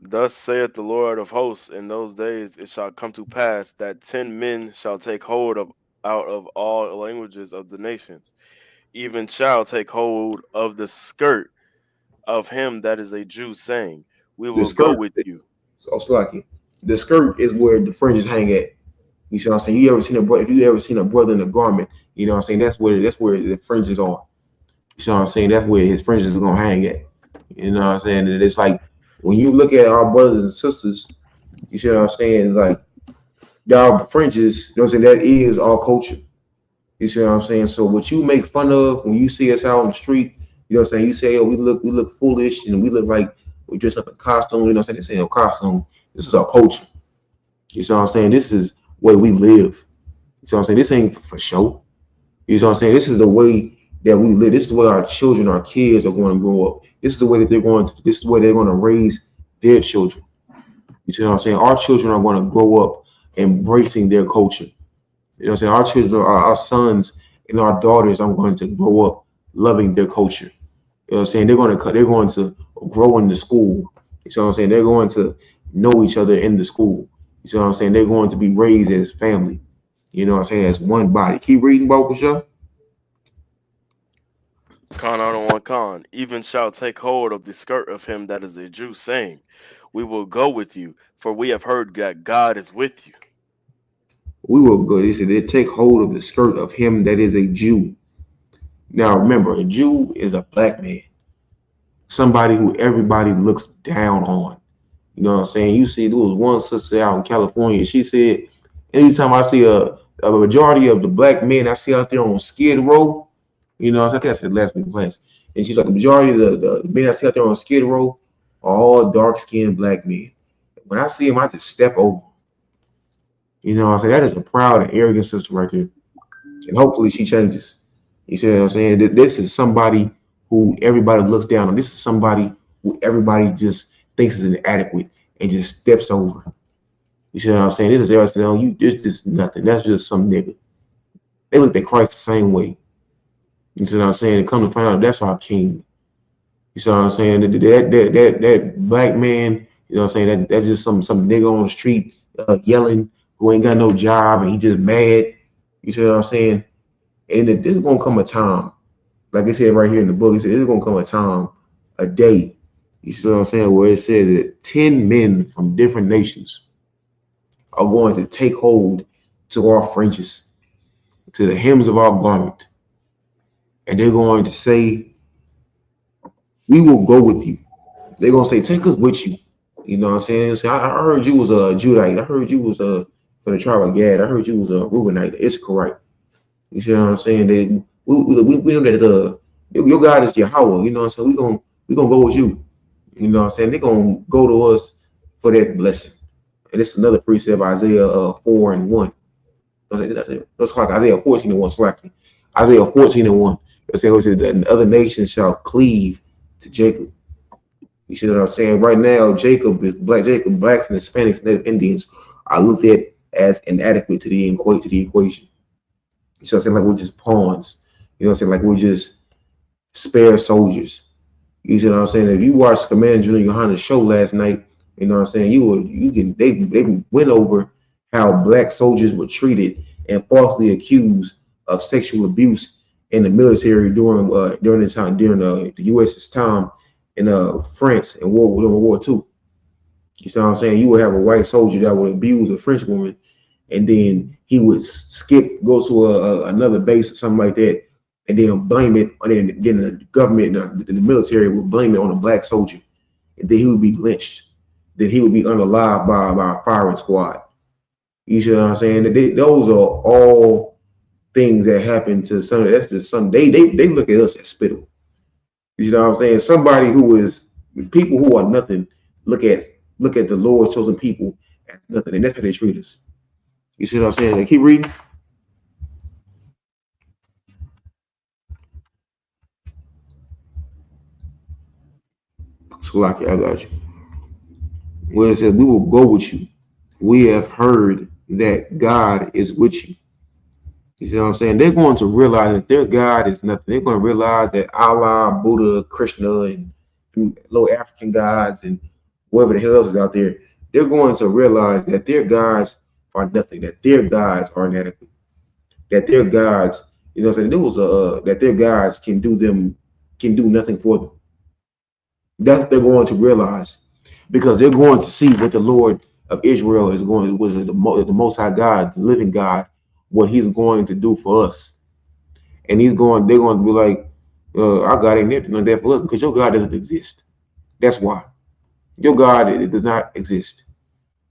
Thus saith the Lord of hosts, in those days it shall come to pass that 10 men shall take hold of out of all languages of the nations, even shall take hold of the skirt of him that is a Jew, saying, we The will go skirt, with you. so it's like the skirt is where the fringes hang at. You see what I'm saying? You ever seen a brother? If you ever seen a brother in a garment, you know what I'm saying? That's where the fringes are. You see what I'm saying? That's where his fringes are gonna hang at. You know what I'm saying? And it's like when you look at our brothers and sisters, you see what I'm saying? Like our fringes, you know what I'm saying? That is our culture. You see what I'm saying? So what you make fun of when you see us out on the street, you know what I'm saying? You say, oh, we look foolish and we look like we dress up in costume, you know what I'm saying? They say no costume. This is our culture. You see what I'm saying? This is where we live. You see what I'm saying? This ain't for show. You know what I'm saying? This is the way that we live. This is the way our children, our kids are going to grow up. This is the way that this is the way they're going to raise their children. You see what I'm saying? Our children are going to grow up embracing their culture. You know what I'm saying? Our children, our sons and our daughters are going to grow up loving their culture. You know what I'm saying? They're going to grow in the school. You know what I'm saying? They're going to know each other in the school. You know what I'm saying? They're going to be raised as family. You know what I'm saying? As one body. Keep reading, Boca Show. Con on one con, even shall take hold of the skirt of him that is a Jew, saying, we will go with you, for we have heard that God is with you. We will go. They said they take hold of the skirt of him that is a Jew. Now remember, a Jew is a black man, somebody who everybody looks down on. You know what I'm saying? You see, there was one sister out in California. She said, anytime I see a majority of the black men I see out there on Skid Row, you know, I think I said last week class, and she's like, the majority of the men I see out there on Skid Row are all dark skinned black men. When I see them, I just step over. You know what I'm saying? That is a proud and arrogant sister right there. And hopefully she changes. You see what I'm saying? This is somebody who everybody looks down on. This is somebody who everybody just thinks is inadequate and just steps over. You see what I'm saying? This is everybody saying, you this is nothing. That's just some nigga. They look at Christ the same way. You see what I'm saying? And come to find out that's our king. You see what I'm saying? That black man, you know what I'm saying? That's just some nigga on the street yelling who ain't got no job and he just mad. You see what I'm saying? And there's gonna come a time, like I said right here in the book, it said there's gonna come a time, a day, you see what I'm saying, where it says that 10 men from different nations are going to take hold to our fringes, to the hems of our garment, and they're going to say, we will go with you. They're gonna say, take us with you. You know what I'm saying? So I heard you was a Judite. I heard you was a from the tribe of Gad. I heard you was a Reubenite, Issacharite. You see what I'm saying? That we know that your God is Yahweh. You know what I'm saying? We gonna go with you. You know what I'm saying? They're gonna go to us for that blessing. And it's another precept, Isaiah 4:1. That's like Isaiah 14:1, slacking. Isaiah 14:1. It says that other nations shall cleave to Jacob. You see what I'm saying? Right now, Jacob, blacks and Hispanics and Native Indians are looked at as inadequate to the equation. You know what I'm saying? Like we're just pawns. You know what I'm saying? Like we're just spare soldiers. You know what I'm saying? If you watched Commander Junior Yohana's show last night, you know what I'm saying, they went over how black soldiers were treated and falsely accused of sexual abuse in the military during the time during the U.S.'s time in France in World War II. You see what I'm saying? You would have a white soldier that would abuse a French woman, and then he would go to another base or something like that, and then blame it. And then the government, the military would blame it on a black soldier, and then he would be lynched. Then he would be unalive by a firing squad. You see what I'm saying? Those are all things that happen to some. That's just some. They look at us as spittle. You know what I'm saying? Somebody who is people who are nothing look at the Lord's chosen people as nothing, and that's how they treat us. You see what I'm saying? Like, keep reading. So, like, I got you. Where it says, "We will go with you. We have heard that God is with you." You see what I'm saying? They're going to realize that their God is nothing. They're going to realize that Allah, Buddha, Krishna, and little African gods and whoever the hell else is out there, they're going to realize that their gods are nothing, that their gods are inadequate, that their gods, you know what I'm saying, there was that their gods can do nothing for them. That's what they're going to realize because they're going to see what the Lord of Israel is going was the Most High God, the living God, what He's going to do for us, and they're going to be like, our God ain't there like that for us because your God doesn't exist. That's why your God it does not exist.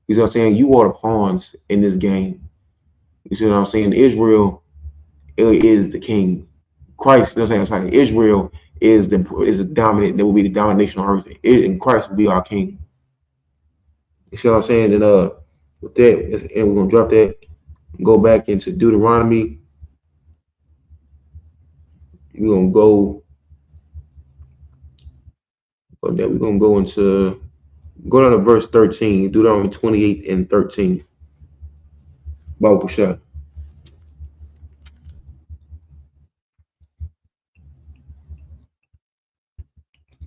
You know what I'm saying? You are the pawns in this game. You see what I'm saying? Israel is the king. Christ, you know what I'm saying? Israel is the dominant. That will be the domination on earth, and Christ will be our king. You see what I'm saying? And with that, and we're gonna drop that, go back into Deuteronomy. We're gonna go. But then we're gonna go down to verse 13. Deuteronomy 28 and 13. Bible shot.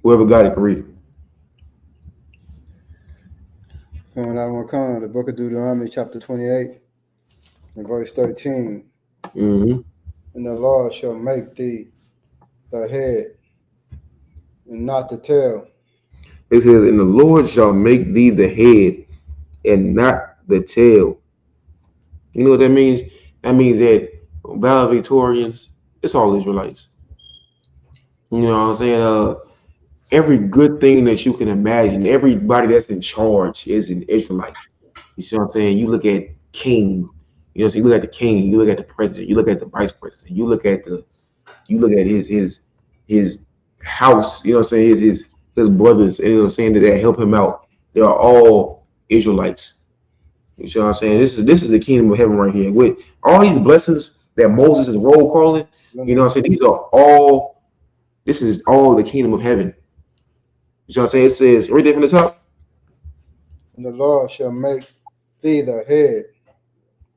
Whoever got it can read it. The book of Deuteronomy, chapter 28, and verse 13. Mm-hmm. And the Lord shall make thee the head and not the tail. It says, "And the Lord shall make thee the head and not the tail." You know what that means? That means that valedictorians, it's all Israelites. You know what I'm saying? Every good thing that you can imagine, everybody that's in charge is an Israelite. You see what I'm saying? You look at king, you know, so you look at the king, you look at the president, you look at the vice president, you look at his house, you know what I'm saying, his brothers, you know what I'm saying, that help him out. They are all Israelites. You see what I'm saying? This is the kingdom of heaven right here. With all these blessings that Moses is roll calling, you know what I'm saying? This is all the kingdom of heaven. You see what I'm saying? It says right there from the top. And the Lord shall make thee the head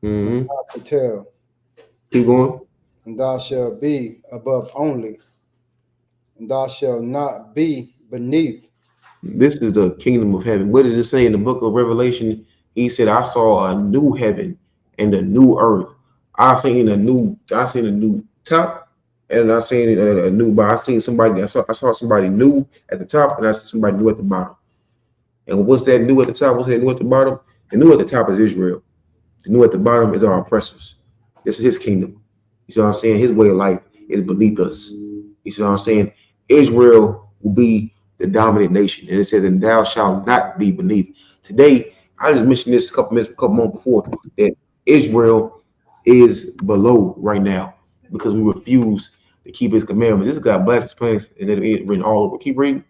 and Mm-hmm. not the tail. Keep going. And thou shalt be above only, and thou shalt not be beneath. This is the kingdom of heaven. What did it say in the book of Revelation? He said, I saw a new heaven and a new earth. I seen a new top, and I seen a new but I saw somebody new at the top, and I saw somebody new at the bottom. And what's that new at the top? What's that new at the bottom? The new at the top is Israel. The new at the bottom is our oppressors. This is his kingdom. You see what I'm saying? His way of life is beneath us. You see what I'm saying? Israel will be the dominant nation. And it says, and thou shalt not be beneath. Today, I just mentioned this a couple months before, that Israel is below right now because we refuse to keep his commandments. This got blessed his plans and then it written all over. Keep reading.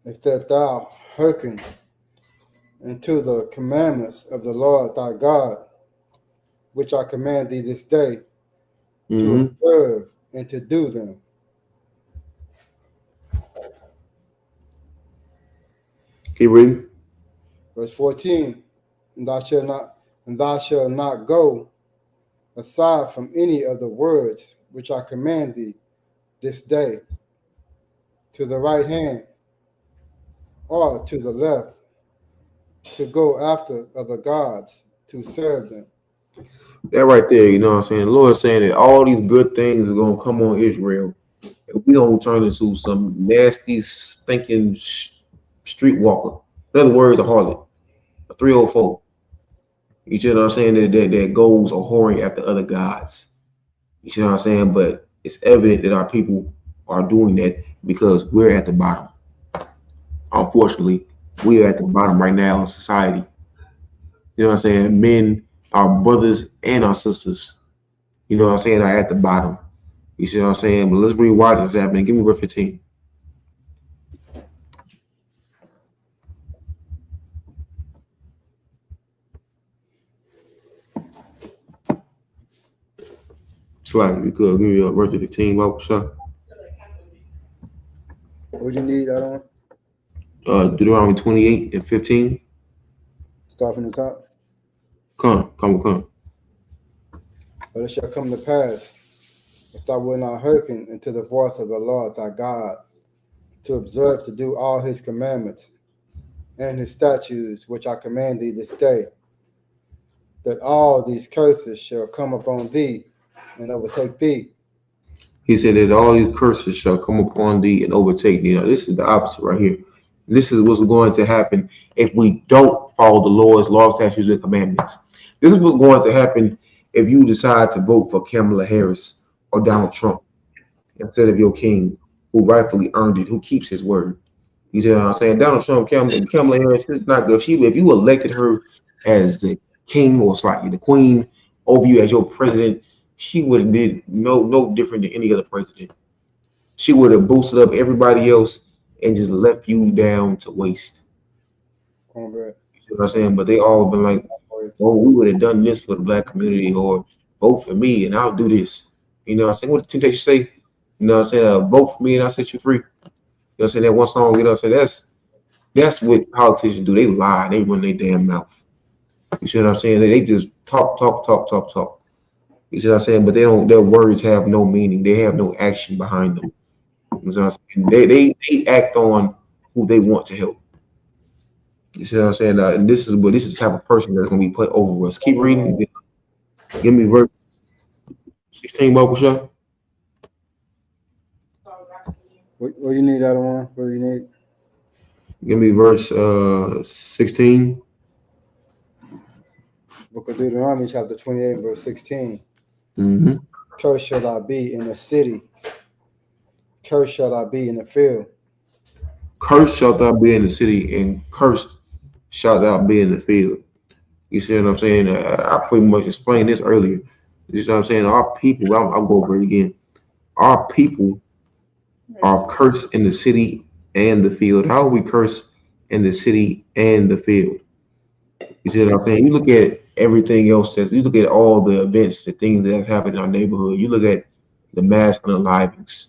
If that thou hearken unto the commandments of the Lord thy God, which I command thee this day, to observe and to do them. Keep reading. Verse 14, and thou shalt not go aside from any of the words which I command thee this day, to the right hand or to the left, to go after other gods, to serve them. That right there, you know what I'm saying? The Lord is saying that all these good things are going to come on Israel. If we don't turn into some nasty, stinking streetwalker. In other words, a harlot, a 304. You see what I'm saying? That goes a whoring after other gods. You see what I'm saying? But it's evident that our people are doing that because we're at the bottom. Unfortunately, we are at the bottom right now in society. You know what I'm saying? Men, our brothers and our sisters, you know what I'm saying, are at the bottom. You see what I'm saying? But let's read why this is happening. Give me verse 15. Slide if you could. Give me verse 15. Bible shot. What do you need, Adam? Deuteronomy 28 and 15. Start from the top. Come. But it shall come to pass, if thou wilt not hearken unto the voice of the Lord thy God, to observe to do all his commandments and his statutes, which I command thee this day, that all these curses shall come upon thee and overtake thee. He said that all these curses shall come upon thee and overtake thee. Now, this is the opposite right here. This is what's going to happen if we don't follow the Lord's law, statutes, and commandments. This is what's going to happen if you decide to vote for Kamala Harris or Donald Trump instead of your king, who rightfully earned it, who keeps his word. You see what I'm saying? Donald Trump, Kamala Harris, is not good. If you elected her as the king or slightly the queen over you as your president, she would have did no different than any other president. She would have boosted up everybody else and just left you down to waste. Cornbread. You see what I'm saying? But they all been like, oh, we would have done this for the black community, or vote for me and I'll do this. You know what I'm saying? What the Temptation say? You know what I'm saying? Vote for me and I'll set you free. You know what I'm saying? That one song, you know what I'm saying? That's what politicians do. They lie. They run their damn mouth. You see what I'm saying? They just talk, talk, talk, talk, talk. You see what I'm saying? But they don't. Their words have no meaning. They have no action behind them. You see what I'm saying? They act on who they want to help. You see what I'm saying? And this is the type of person that's gonna be put over us. Keep reading. Give me verse 16, Bible shot. What you need, Adawan? What do you need? Give me verse 16. Book of Deuteronomy, chapter 28, verse 16. Mm-hmm. Cursed shall I be in the city. Cursed shall I be in the field. Cursed shalt thou be in the city, and cursed shalt thou be in the field. You see what I'm saying? I pretty much explained this earlier. You see what I'm saying? Our people, I'll go over it again. Our people are cursed in the city and the field. How are we cursed in the city and the field? You see what I'm saying? You look at everything else you look at all the events, the things that have happened in our neighborhood. You look at the mass unalivings.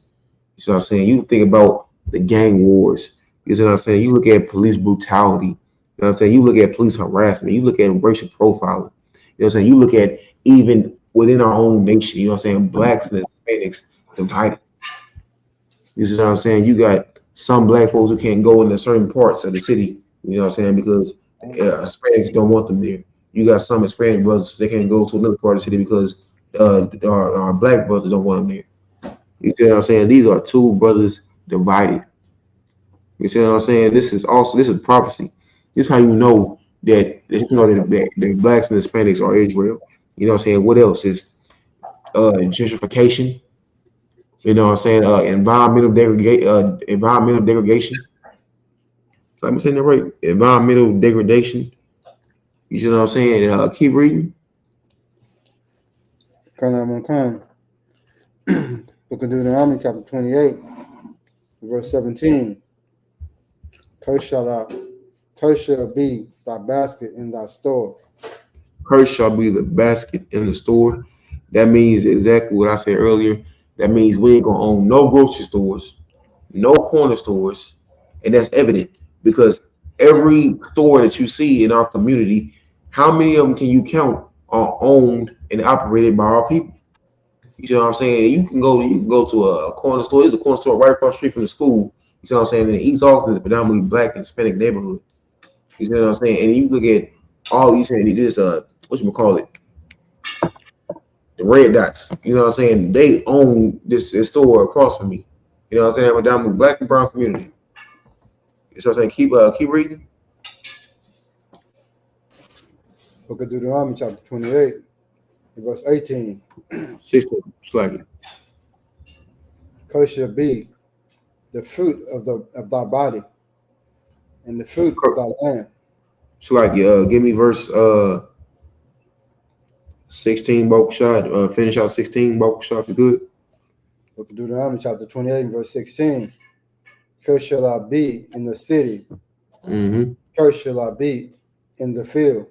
You see what I'm saying? You think about the gang wars. You see what I'm saying? You look at police brutality. You know what I'm saying? You look at police harassment. You look at racial profiling. You know what I'm saying? You look at even within our own nation, you know what I'm saying? Blacks and Hispanics divided. You see what I'm saying? You got some black folks who can't go into certain parts of the city, you know what I'm saying, because Hispanics don't want them there. You got some Hispanic brothers, they can't go to another part of the city because our black brothers don't want them there. You see what I'm saying? These are two brothers divided. You see what I'm saying? This is prophecy. This is how you know that the blacks and Hispanics are Israel. You know what I'm saying? What else is gentrification? You know what I'm saying? Environmental degradation. I'm saying that right. Environmental degradation. You see what I'm saying? Keep reading. Book of Deuteronomy, chapter 28, verse 17. Cursed shall be thy basket in thy store. Cursed shall be the basket in the store. That means exactly what I said earlier. That means we ain't gonna own no grocery stores, no corner stores, and that's evident because every store that you see in our community, how many of them can you count are owned and operated by our people? You see what I'm saying? You can go to a corner store. There's a corner store right across the street from the school. You see what I'm saying? And East Austin is a predominantly black and Hispanic neighborhood. You see what I'm saying? And you look at all these saying this what you call it, the red dots. You know what I'm saying? They own this store across from me. You know what I'm saying? We're down with black and brown community. You know what I'm saying? Keep reading. Book of Deuteronomy, chapter 28, verse 18. 16. Slack. Cursed shall be the fruit of thy body and the fruit of thy land. Slack. Give me verse 16 bulk shot. Finish out 16 bulk shot if you good. Book of Deuteronomy, chapter 28, verse 16. Cursed shall I be in the city. Mm-hmm. Cursed shall I be in the field.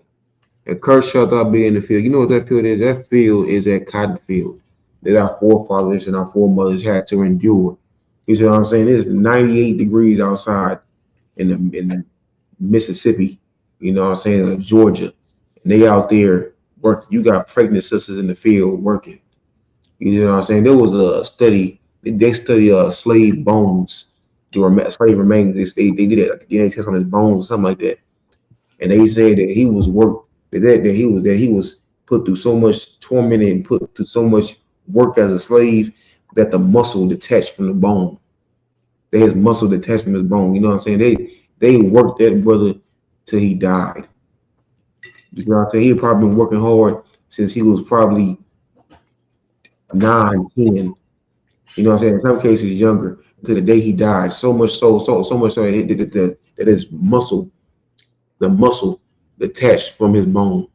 A curse shall thou be in the field. You know what that field is? That field is that cotton field that our forefathers and our foremothers had to endure. You see what I'm saying? It's 98 degrees outside in Mississippi, you know what I'm saying, Georgia. And they out there working. You got pregnant sisters in the field working. You know what I'm saying? There was a study, they study slave bones slave remains. They did it like a DNA test on his bones or something like that, and they said that he was work that he was put through so much torment and put through so much work as a slave that the muscle detached from the bone. That his muscle detached from his bone. You know what I'm saying? They worked that brother till he died. You know what I'm saying? He probably been working hard since he was probably 9, 10. You know what I'm saying? In some cases younger, to the day he died. So much so that his the muscle detached from his bone.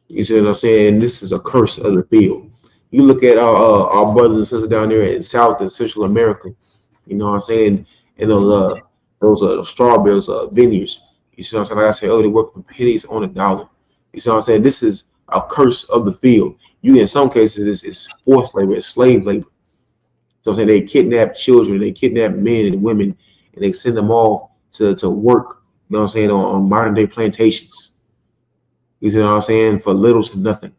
You see what I'm saying? This is a curse of the field. You look at our brothers and sisters down there in South and Central America. You know what I'm saying? And those strawberries vineyards. You see what I'm saying? Like I said, oh, they work for pennies on a dollar. You see what I'm saying? This is a curse of the field. You in some cases it's forced labor, it's slave labor. So I'm saying they kidnap children, they kidnap men and women, and they send them off to work. You know what I'm saying on modern day plantations. You see what I'm saying for little to nothing.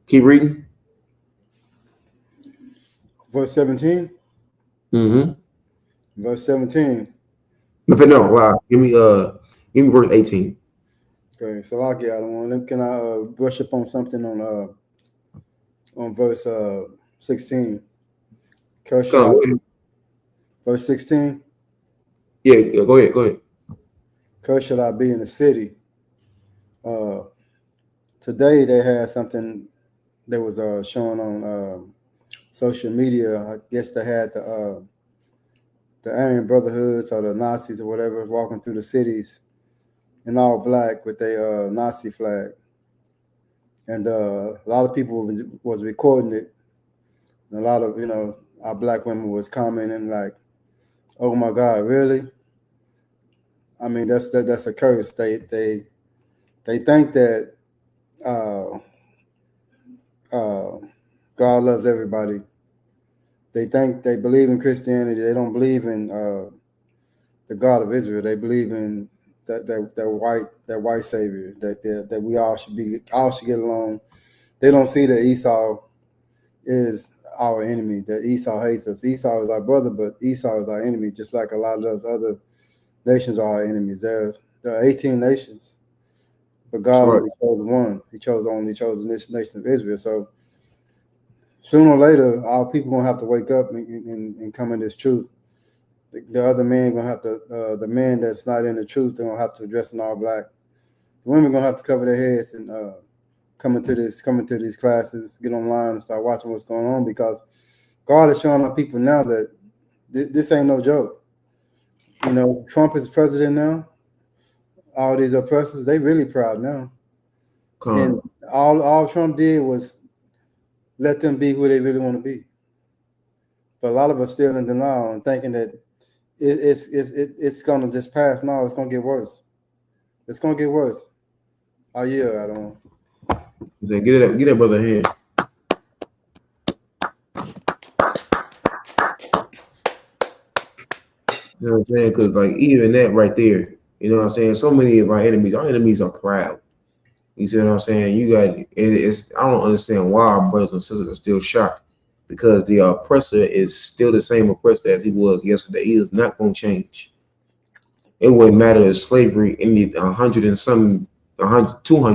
Keep reading. Verse 17. Mm-hmm. Verse 17. No, wow. Give me verse 18. Okay, so I don't want. Can I brush up on something on verse 16? Curse shall Go I on, be. Verse 16. yeah, go ahead, go ahead. Curse shall I be in the city. Uh, Today they had something that was showing on social media. I guess they had the Aryan Brotherhoods or the Nazis or whatever walking through the cities in all black with their Nazi flag, and a lot of people was recording it, and a lot of our black women was commenting like, "Oh my God, really?" I mean, that's a curse. They think that uh, uh, God loves everybody. They think they believe in Christianity. They don't believe in the God of Israel. They believe in that white savior. That we all should get along. They don't see that Esau is our enemy. That Esau hates us. Esau is our brother, but Esau is our enemy. Just like a lot of those other nations are our enemies. There are 18 nations, but That's God right. only chose one. He chose the nation of Israel. So sooner or later, our people gonna have to wake up and come in this truth. The other man gonna have to, the man that's not in the truth, they're gonna have to dress in all black. The women gonna have to cover their heads and come into these classes, get online and start watching what's going on, because God is showing our people now that this ain't no joke. Trump is president now. All these oppressors, they really proud now. And Con. all Trump did was let them be who they really want to be. But a lot of us still in denial and thinking that it's gonna just pass. No, it's gonna get worse. It's gonna get worse. Oh yeah, I don't. Get that brother a hand. You know what I'm saying? Because like even that right there, you know what I'm saying? So many of our enemies are proud. You see what I'm saying? It's I don't understand why our brothers and sisters are still shocked because the oppressor is still the same oppressor as he was yesterday. He is not going to change. It wouldn't matter if slavery ended 200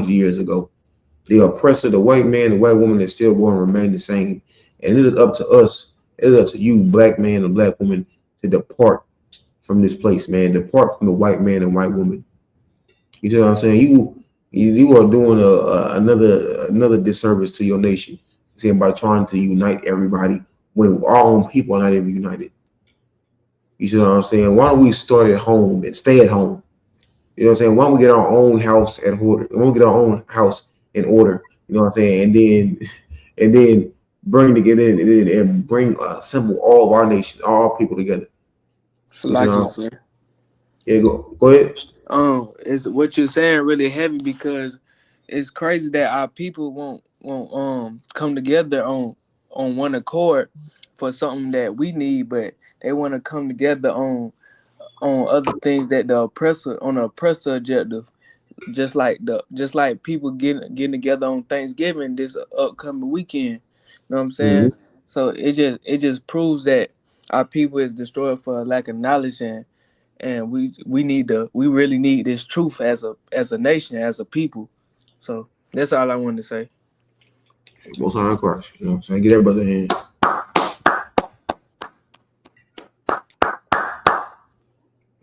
years ago. The oppressor, the white man, the white woman is still going to remain the same. And it is up to us, it is up to you, black man and black woman, to depart from this place, man. Depart from the white man and white woman. You see what I'm saying? You are doing another disservice to your nation, saying by trying to unite everybody when our own people are not even united. You see what I'm saying? Why don't we start at home and stay at home? You know what I'm saying? Why don't we get our own house at order? Why don't we get our own house in order? You know what I'm saying? And then bring together and bring assemble all of our nation, all our people together. You see what Salakia, I'm sir. Yeah, go ahead. Is what you're saying really heavy, because it's crazy that our people won't come together on one accord for something that we need, but they want to come together on other things that the oppressor objective. Just like people getting together on Thanksgiving this upcoming weekend. You know what I'm Hmm. saying? So it just proves that Our people is destroyed for a lack of knowledge, and we really need this truth as a nation, as a people. So that's all I wanted to say. Most high in Christ. You know what I'm saying? Get everybody in.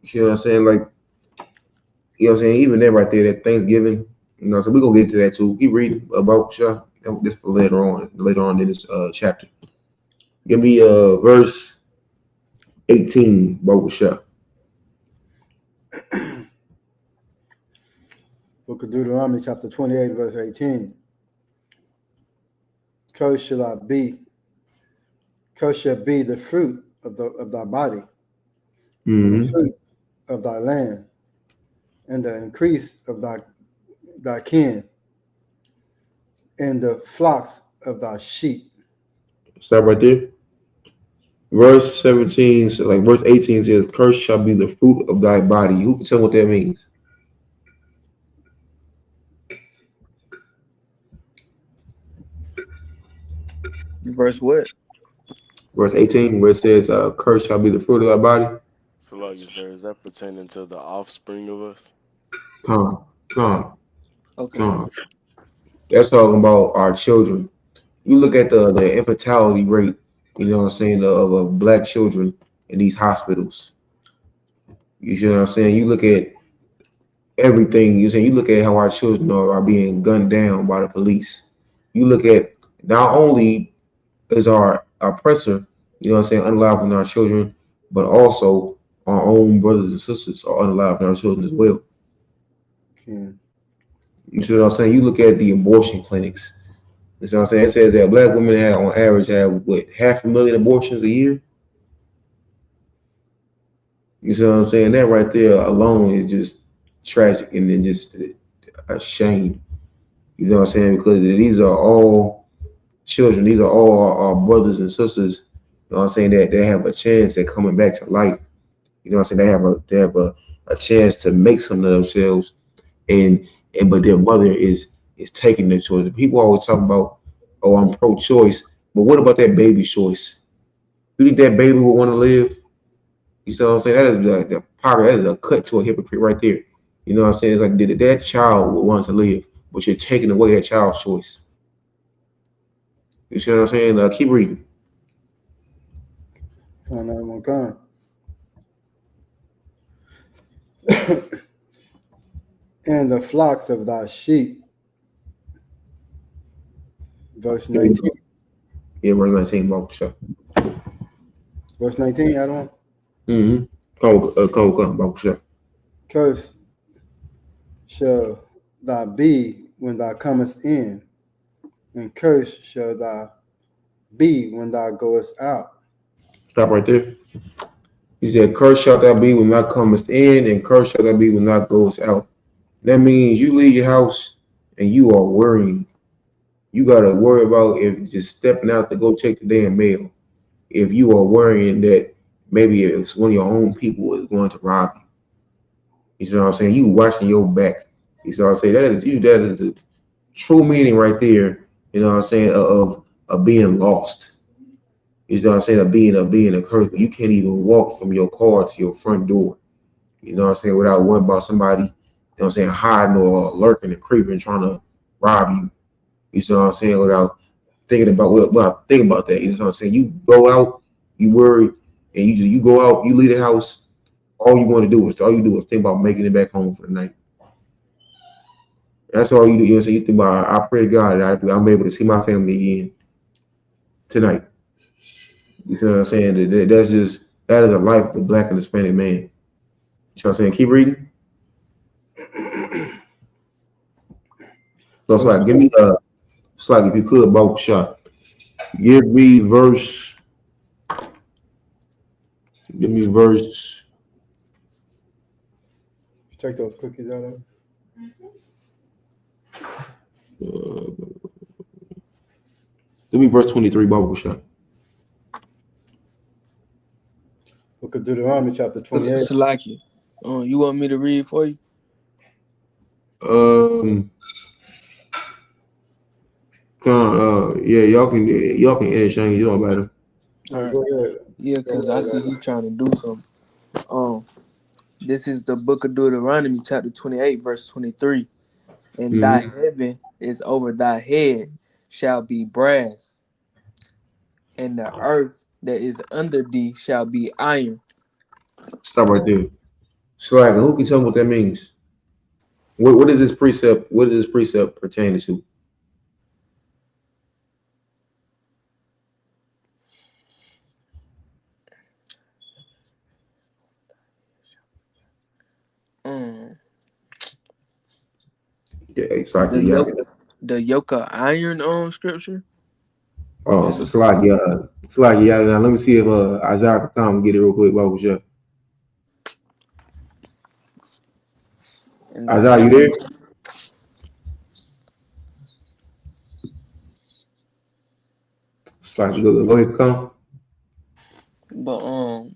You know what I'm saying? Like, you know what I'm saying? Even that right there, that Thanksgiving, you know, so we're gonna get to that too. Keep reading about Shah. This for later on in this chapter. Give me verse 18, Baruch Shah. Book of Deuteronomy, chapter 28, verse 18. Cursed shall I be. Cursed shall be the fruit of thy body, and the Mm-hmm. fruit of thy land, and the increase of thy kin, and the flocks of thy sheep. Stop right there. Verse 17, so like verse 18 says, "Cursed shall be the fruit of thy body." Who can tell what that means? Verse what? Verse 18, where it says, "Cursed shall be the fruit of thy body." So, like you said, is that pertaining to the offspring of us? Come, come, Okay. come. That's talking about our children. You look at the infertility rate, you know what I'm saying, of black children in these hospitals. You know what I'm saying? You look at everything. You look at how our children are being gunned down by the police. You look at not only is our oppressor, you know what I'm saying, unaliving our children, but also our own brothers and sisters are unaliving our children as well. Kin. You see what I'm saying? You look at the abortion clinics. You know what I'm saying? It says that black women have, on average, have what, 500,000 abortions a year. You see what I'm saying? That right there alone is just tragic and then just a shame. You know what I'm saying? Because these are all children. These are all our brothers and sisters. You know what I'm saying? That they have a chance at coming back to life. You know what I'm saying? They have a chance to make something of themselves, and but their mother is taking their choice. People always talk about, oh, I'm pro-choice, but what about that baby's choice? You think that baby would want to live? You know what I'm saying? That is the power. That is a cut to a hypocrite right there. You know what I'm saying? It's like that child would want to live, but you're taking away that child's choice. You see what I'm saying? Keep reading. Con, everyone, con. And the flocks of thy sheep. Verse Here we 19. go. Yeah, verse 19, Mark. Sure. Verse 19, Adam. Mm-hmm. Come, Mark. Sure. Cursed shall thou be when thou comest in, and cursed shall thou be when thou goest out. Stop right there. He said, "Cursed shalt thou be when thou comest in, and cursed shalt thou be when thou goest out." That means you leave your house and you are worrying. You gotta worry about if just stepping out to go check the damn mail. If you are worrying that maybe if one of your own people is going to rob you. You know what I'm saying? You watching your back. You know what I'm saying? That is the true meaning right there, you know what I'm saying, of being lost. You know what I'm saying? Of being a curse. You can't even walk from your car to your front door. You know what I'm saying? Without worrying about somebody, you know what I'm saying, hiding or lurking and creeping, trying to rob you. You know what I'm saying? Without thinking about think about that. You know what I'm saying? You go out, you worry, and you go out, you leave the house. All you do is think about making it back home for the night. That's all you do. You know what I'm saying? You think about, I pray to God that I'm able to see my family again tonight. You know what I'm saying? That is a life of a black and Hispanic man. You know what I'm saying? Keep reading. So it's Verse like, it's like if you could, Bob shot. Give me verse. Give me verse. take those cookies out of it. Uh, give me verse 23, Bible shot. Book of Deuteronomy, chapter 28. Salaki. You want me to read for you? Um, yeah, y'all can interchange. It don't matter. All right. Go ahead. Yeah, Go cause I see ahead. he trying to do something. Um, this is the book of Deuteronomy, chapter 28, verse 23. And thy Mm-hmm. heaven is over thy head shall be brass, and the earth that is under thee shall be iron. Stop right there. Swagger, who can tell me what that means? What is this precept? What is this precept pertaining to? Mm. Yeah, it's like The yeah. yoke, the yoke of iron on scripture. Is it? It's like yeah. It's like yeah. Now let me see if Isaiah can come and get it real quick. What was your And thy Isaiah? You heaven. there? It's like go ahead, come. But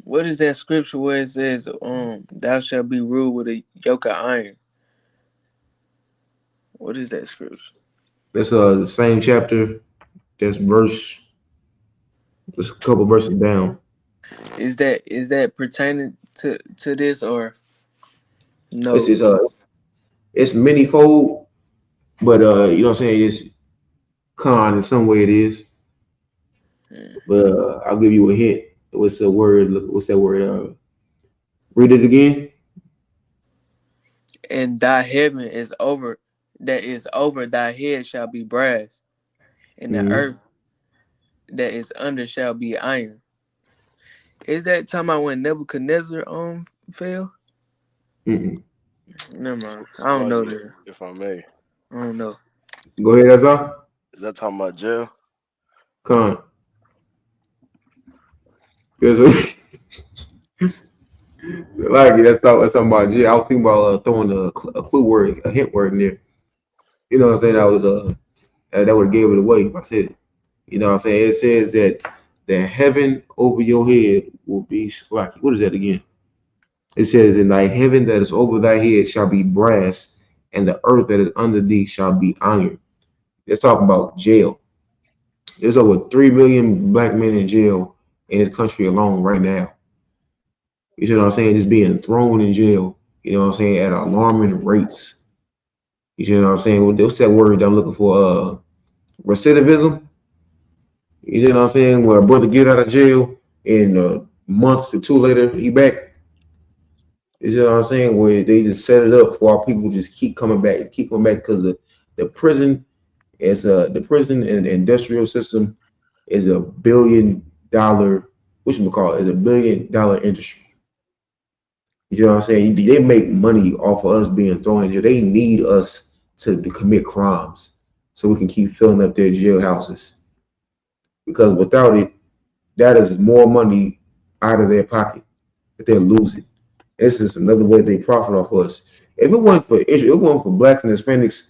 what is that scripture where it says thou shalt be ruled with a yoke of iron? What is that scripture? That's the same chapter. That's verse. Just a couple verses down. Is that pertaining to this or This no? is it's manyfold, but you know what I'm saying. It's con in some way it is. Mm. But I'll give you a hint. What's the word? What's that word? Read it again. And thy heaven is over that is over thy head shall be brass, and the Mm-hmm. earth that is under shall be iron. Is that talking about when Nebuchadnezzar fell? Mm-mm. Never mind. I don't know Salakia, that. if I may. I don't know. Go ahead, Azar. Is that talking about jail? Con. Yes, like that's talking about. I was thinking about throwing a clue word, a hint word in there. You know what I'm saying? That would have gave it away if I said it. You know what I'm saying? It says that the heaven over your head will be like what is that again? It says, "In thy heaven that is over thy head shall be brass, and the earth that is under thee shall be iron." It's talking about jail. There's over 3 million black men in jail in this country alone right now. You see what I'm saying? Just being thrown in jail. You know what I'm saying? At alarming rates. You see what I'm saying? What's that word that I'm looking for? Recidivism. You know what I'm saying? Where a brother get out of jail and a month or two later he back. You know what I'm saying? Where they just set it up for our people to just keep coming back because the prison the prison and the industrial system is $1 billion, which we call it, is $1 billion industry. You know what I'm saying? They make money off of us being thrown in jail. They need us to commit crimes so we can keep filling up their jailhouses. Because without it, that is more money out of their pocket that they're losing. This is another way they profit off us. If it wasn't for if it wasn't for blacks and Hispanics,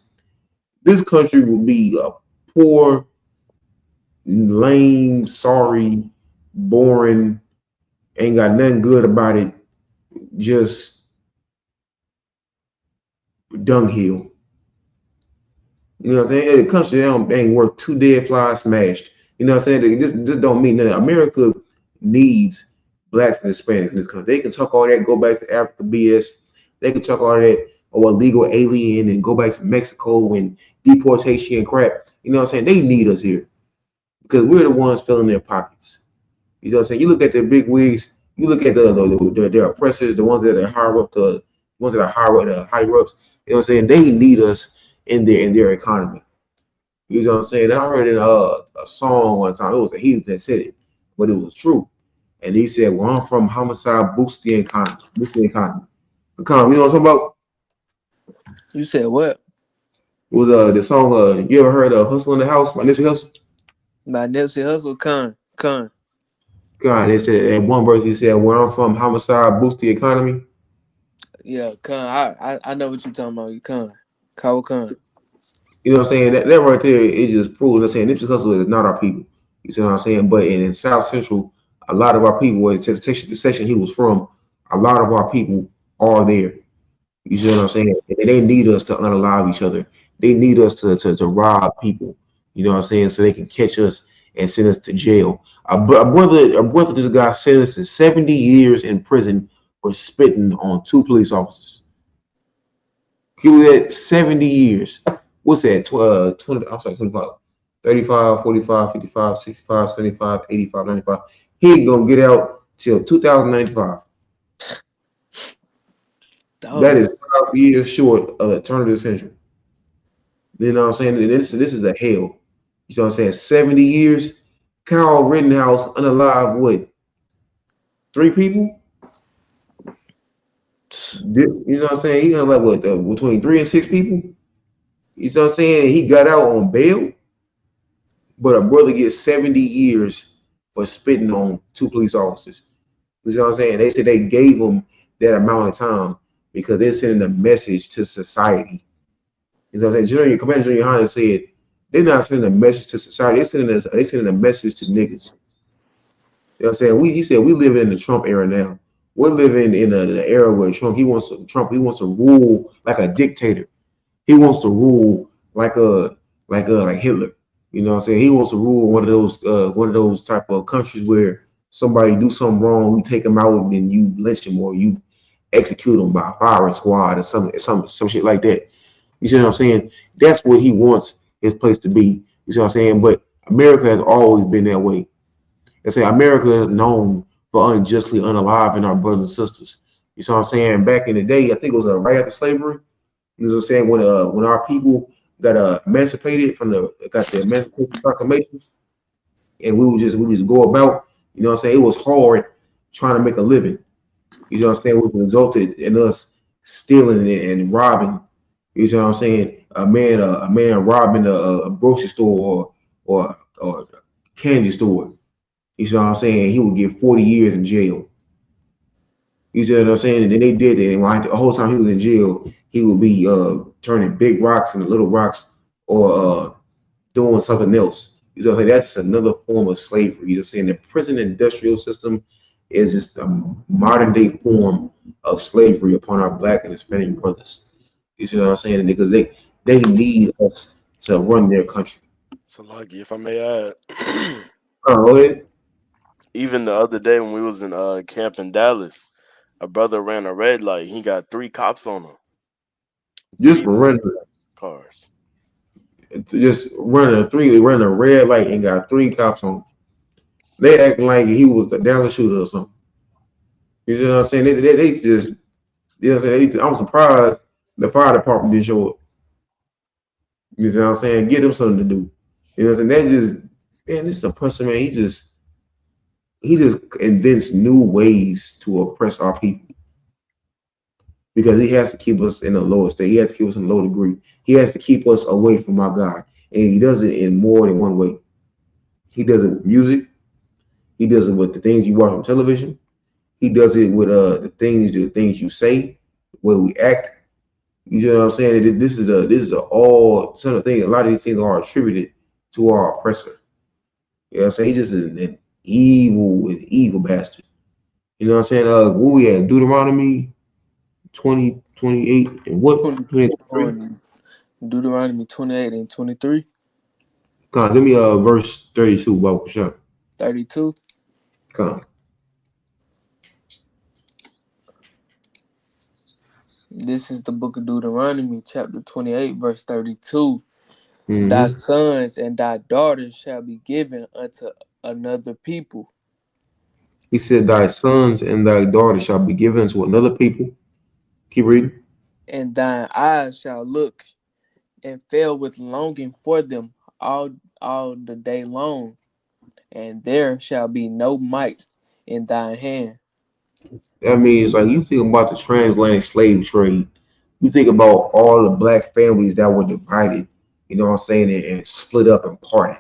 this country would be a poor, lame, sorry, boring, ain't got nothing good about it, just dunghill. You know what I'm saying? The country they ain't worth two dead flies smashed. You know what I'm saying? This don't mean nothing. America needs blacks and Hispanics in this country. They can talk all that, go back to Africa BS. They can talk all that or illegal alien and go back to Mexico and deportation and crap. You know what I'm saying? They need us here because we're the ones filling their pockets. You know what I'm saying? You look at the big wigs, you look at their oppressors, the ones that are higher up, the ones that are higher ups. You know what I'm saying? They need us in their economy. You know what I'm saying? And I heard in a song one time. It was a heathen that said it, but it was true. And he said, "Where I'm from, homicide boosts the economy. Boosts the economy. Economy. You know what I'm talking about? You said what? It was the song. You ever heard of "Hustle in the House" by Nipsey Hussle? By Nipsey Hussle, con. God, they said at one verse he said, "Where I'm from, homicide boosts the economy." Yeah, con. I know what you talking about. You con. Kawa con. You know what I'm saying? That right there, it just proves. I'm saying Nipsey Hussle is not our people. You see what I'm saying? But in South Central, a lot of our people, where the section he was from, a lot of our people are there. You see what I'm saying? And they need us to unalive each other. They need us to rob people. You know what I'm saying? So they can catch us and sentenced to jail. A brother just got sentenced to 70 years in prison for spitting on two police officers. He was at 70 years. What's that? 20, I'm sorry, 25, 35, 45, 55, 65, 75, 85, 95. He ain't gonna get out till 2095. That Dog. is 5 years short of a turn of the century. You know what I'm saying? And this is a hell. You know what I'm saying? 70 years. Kyle Rittenhouse unalive what? Three people? You know what I'm saying? He unalive what? Between three and six people? You know what I'm saying? He got out on bail, but a brother gets 70 years for spitting on two police officers. You know what I'm saying? They said they gave him that amount of time because they're sending a message to society. You know what I'm saying? Commander Junior Honda said they're not sending a message to society. They sending a message to niggas. You know what I'm saying? He said we live in the Trump era now. We're living in the era where Trump he wants to rule like a dictator. He wants to rule like Hitler. You know what I'm saying? He wants to rule one of those type of countries where somebody do something wrong, you take them out and then you lynch them or you execute them by firing squad or some shit like that. You see what I'm saying? That's what he wants his place to be. You see what I'm saying? But America has always been that way. I say America is known for unjustly unaliving our brothers and sisters. You see what I'm saying? Back in the day, I think it was right after slavery. You know what I'm saying? When our people got emancipated got the Emancipation Proclamation, and we would just go about. You know what I'm saying? It was hard trying to make a living. You know what I'm saying? Which resulted in us stealing and robbing. You know what I'm saying? A man robbing a grocery store or a candy store. You know what I'm saying? He would get 40 years in jail. You see what I'm saying? And then they did that. And the whole time he was in jail, he would be turning big rocks into little rocks or doing something else. You know what I'm saying? That's just another form of slavery. You know what I'm saying? The prison industrial system is just a modern day form of slavery upon our black and Hispanic brothers. You see what I'm saying? Because they need us to run their country. So, lucky, if I may add, Oh, go even the other day when we was in camp in Dallas, a brother ran a red light. He got three cops on him, just three for black running, cars. running a red light and got three cops on. They acting like he was the Dallas shooter or something. You know what I'm saying? They just, you know what I'm saying? I'm surprised the fire department didn't show up. You know what I'm saying? Get them something to do. You know what I'm saying? That just, man, this is a person, man. He just invents new ways to oppress our people because he has to keep us in a lower state. He has to keep us in a low degree. He has to keep us away from our God. And he does it in more than one way. He does it with music. He does it with the things you watch on television. He does it with the things you say, the way we act. You know what I'm saying? This is all some of the things. A lot of these things are attributed to our oppressor. You know what I'm saying? He just is an evil bastard. You know what I'm saying? What we at? Deuteronomy 20:28 and what 23? Deuteronomy 28 and 23, Come on, give me verse 32, Bible shot. 32. Come on. This is the book of Deuteronomy, chapter 28, verse 32. Thy Mm-hmm. sons and thy daughters shall be given unto another people, He said, "Thy sons and thy daughters shall be given to another people." Keep reading. and thine eyes shall look and fail with longing for them all the day long, and there shall be no might in thine hand. That means like you think about the transatlantic slave trade. You think about all the black families that were divided. You know what I'm saying, and split up and parted.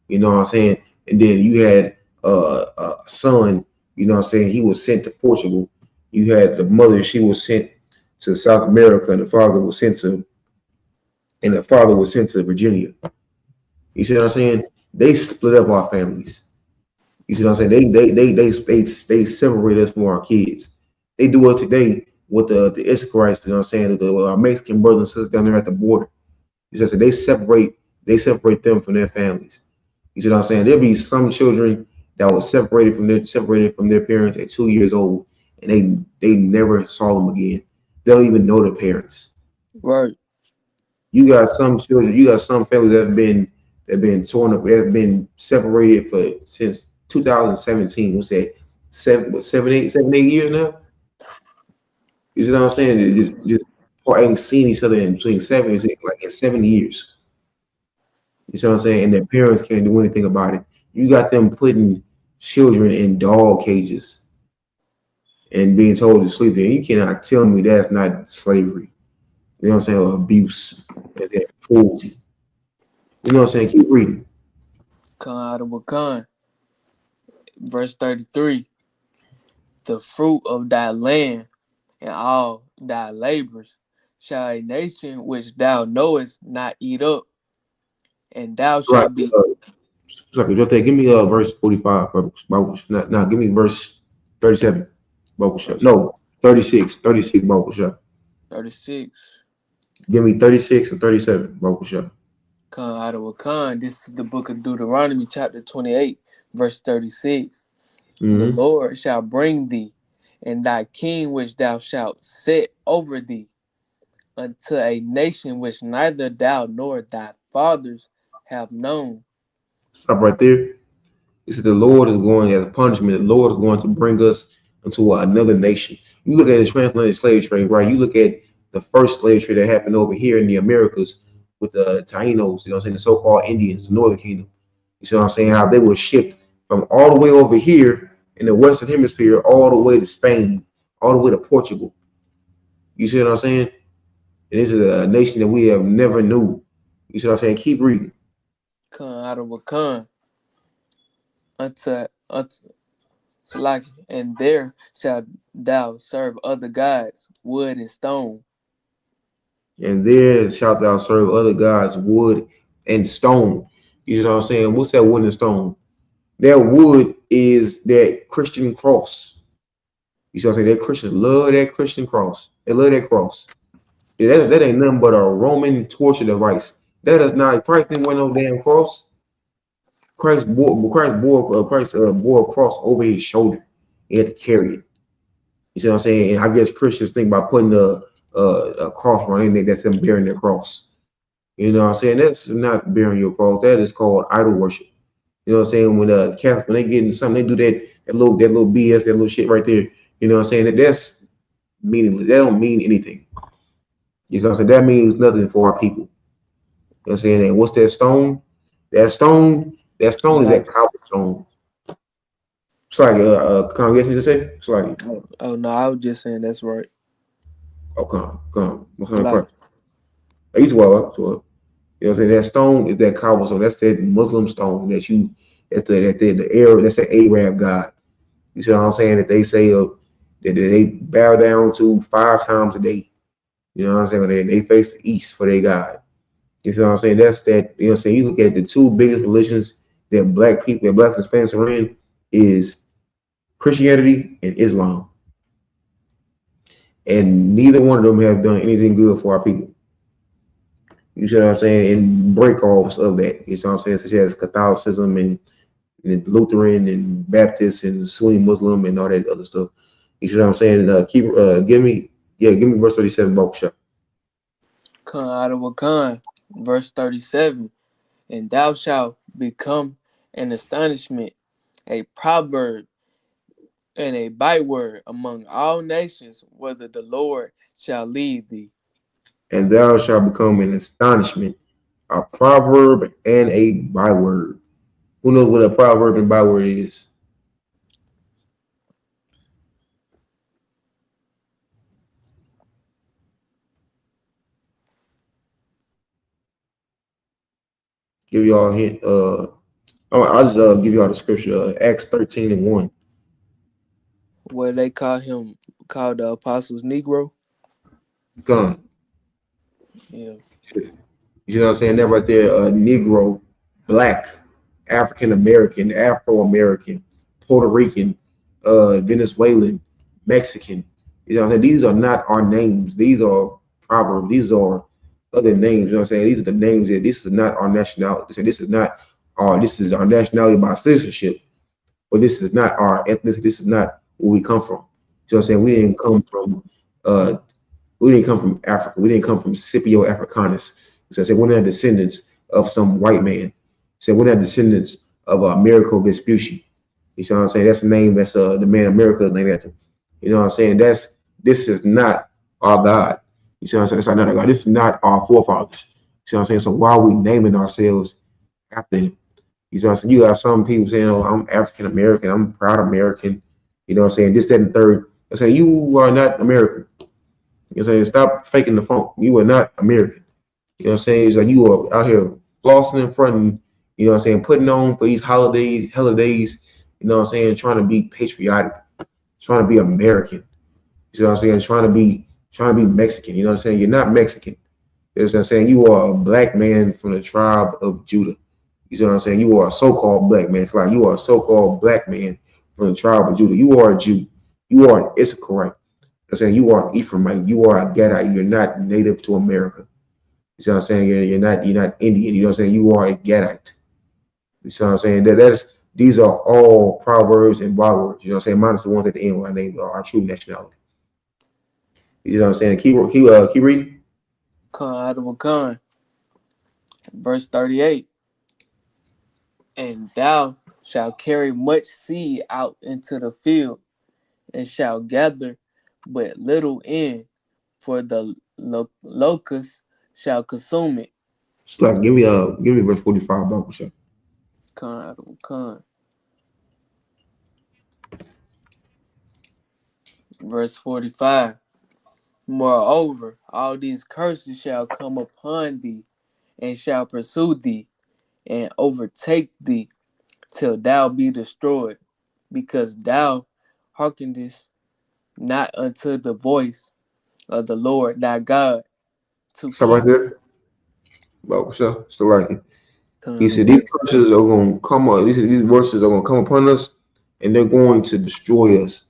You know what I'm saying, and then you had a son. You know what I'm saying, he was sent to Portugal. You had the mother; she was sent to South America, and the father was sent to Virginia. You see what I'm saying? They split up our families. You see what I'm saying? They separate us from our kids. They do it today with the Israelites. You know what I'm saying? Our Mexican brothers and sisters down there at the border. You see what I'm saying? They separate them from their families. You see what I'm saying? There'll be some children that was separated from their parents at 2 years old, and they never saw them again. They don't even know their parents. Right. You got some children, you got some families that have been torn up, that have been separated for since 2017. What's that? 7, 8 years now. You see what I'm saying? It just ain't seen each other in between like in 7 years. You see what I'm saying? And their parents can't do anything about it. You got them putting children in dog cages and being told to sleep there. You cannot tell me that's not slavery. You know what I'm saying? Or abuse. That's that cruelty. You know what I'm saying? Keep reading. Come out of Wakan. Verse 33. The fruit of thy land and all thy labors shall a nation which thou knowest not eat up, and thou Right. shalt be Sorry, give me verse 45. Bible. Now give me verse 37. Bible shop. verse No, 36. 36 Bible shop. 36. Give me 36 and 37 Bible shop. Come out of Wakan. This is the book of Deuteronomy, chapter 28, verse 36. The Mm-hmm. Lord shall bring thee and thy king which thou shalt set over thee unto a nation which neither thou nor thy fathers have known. Stop right there. It said the Lord is going as a punishment. The Lord is going to bring us into another nation. You look at the transatlantic slave trade, right? You look at the first slave trade that happened over here in the Americas with the Tainos, you know what I'm saying, the so-called Indians, the Northern Kingdom. You see what I'm saying? How they were shipped from all the way over here in the Western Hemisphere, all the way to Spain, all the way to Portugal. You see what I'm saying? And this is a nation that we have never knew. You see what I'm saying? Keep reading. Come out of Wakan unto Salaki, and there shalt thou serve other gods, wood and stone. And there shalt thou serve other gods, wood and stone. You know what I'm saying? What's that wood and stone? That wood is that Christian cross. You know what I'm saying? That Christians love that Christian cross. They love that cross. Yeah, that ain't nothing but a Roman torture device. That is not Christ didn't wear no damn cross. Christ bore a cross over his shoulder. He had to carry it. You see what I'm saying? And I guess Christians think by putting a cross around their neck, that's them bearing their cross. You know what I'm saying? That's not bearing your cross. That is called idol worship. You know what I'm saying? When Catholics, when they get into something, they do that little BS, that little shit right there. You know what I'm saying? That's meaningless. That don't mean anything. You know what I'm saying? That means nothing for our people. You know what I'm saying? And what's that stone? That stone is that Salaki. cobblestone. It's like congregation to say. It's like, Oh no, I was just saying that's right. oh come. What's on the Salaki. part? I used to walk up to it. You know what I'm saying? That stone is that cobblestone. That's that Muslim stone that the Arab, that's the Arab god. You see what I'm saying? That they say that they bow down to 5 times a day. You know what I'm saying? They face the east for their God. You see what I'm saying? That's that, you know what I'm saying? You look at the two biggest religions that black and Hispanics are in is Christianity and Islam. And neither one of them have done anything good for our people. You see what I'm saying? And break-offs of that. You see what I'm saying? Such as Catholicism and Lutheran and Baptist and Sunni Muslim and all that other stuff. You see what I'm saying? Give me verse 37, Bakusha. Come out of Wakan. Verse 37. And thou shalt become an astonishment, a proverb, and a byword among all nations, whether the Lord shall lead thee. And thou shalt become an astonishment, a proverb and a byword. Who knows what a proverb and byword is? Give y'all a hint. I'll just give y'all the scripture. Acts 13:1. What they call the apostles Negro. Come. Yeah. You know what I'm saying? That right there, Negro, Black, African American, Afro American, Puerto Rican, Venezuelan, Mexican. You know what I'm saying? These are not our names. These are proverbs. These are other names. You know what I'm saying? These are the names that this is not our nationality. So this is not this is our nationality by citizenship, but this is not our ethnicity. This is not where we come from. You know what I'm saying? Uh, we didn't come from Africa. We didn't come from Scipio Africanus. So I said we're not descendants of some white man. So we're not descendants of Americo Vespucci. You know what I'm saying? That's the name. That's the man America is named after. You know what I'm saying? This is not our God. You see what I'm saying? That's not our God. This is not our forefathers. You see what I'm saying? So why are we naming ourselves after him? You know what I'm saying? You got some people saying, "Oh, I'm African American. I'm proud American." You know what I'm saying? This, that, and the third. I say you are not American. You know what I'm saying? Stop faking the funk. You are not American. You know what I'm saying? It's like you are out here flossing in front and, you know what I'm saying, putting on for these holidays, you know what I'm saying, trying to be patriotic, trying to be American. You know what I'm saying? Trying to be Mexican. You know what I'm saying? You're not Mexican. You know what I'm saying? You are a black man from the tribe of Judah. You know what I'm saying? You are a so-called black man. It's like you are a so-called black man from the tribe of Judah. You are a Jew. You are an Issacharite. I'm saying you are an Ephraimite, you are a Gadite, you're not native to America. You know what I'm saying? You're not Indian, you know what I'm saying? You are a Gadite. You know what I'm saying? These are all proverbs and bywords, you know what I'm saying? Minus the ones at the end where I named our true nationality. You know what I'm saying? Keep reading. Con out of a con. Verse 38. And thou shalt carry much seed out into the field, and shalt gather but little in, for the locust shall consume it. It's like give me verse 45 Bible check. Con out of a con. Verse 45. Moreover, all these curses shall come upon thee, and shall pursue thee, and overtake thee, till thou be destroyed, because thou hearkenest not unto the voice of the Lord thy God, to Stop right keep there. Bible check. Still like it. He said these con curses are gonna come up, these verses are gonna come upon us and they're going to destroy us.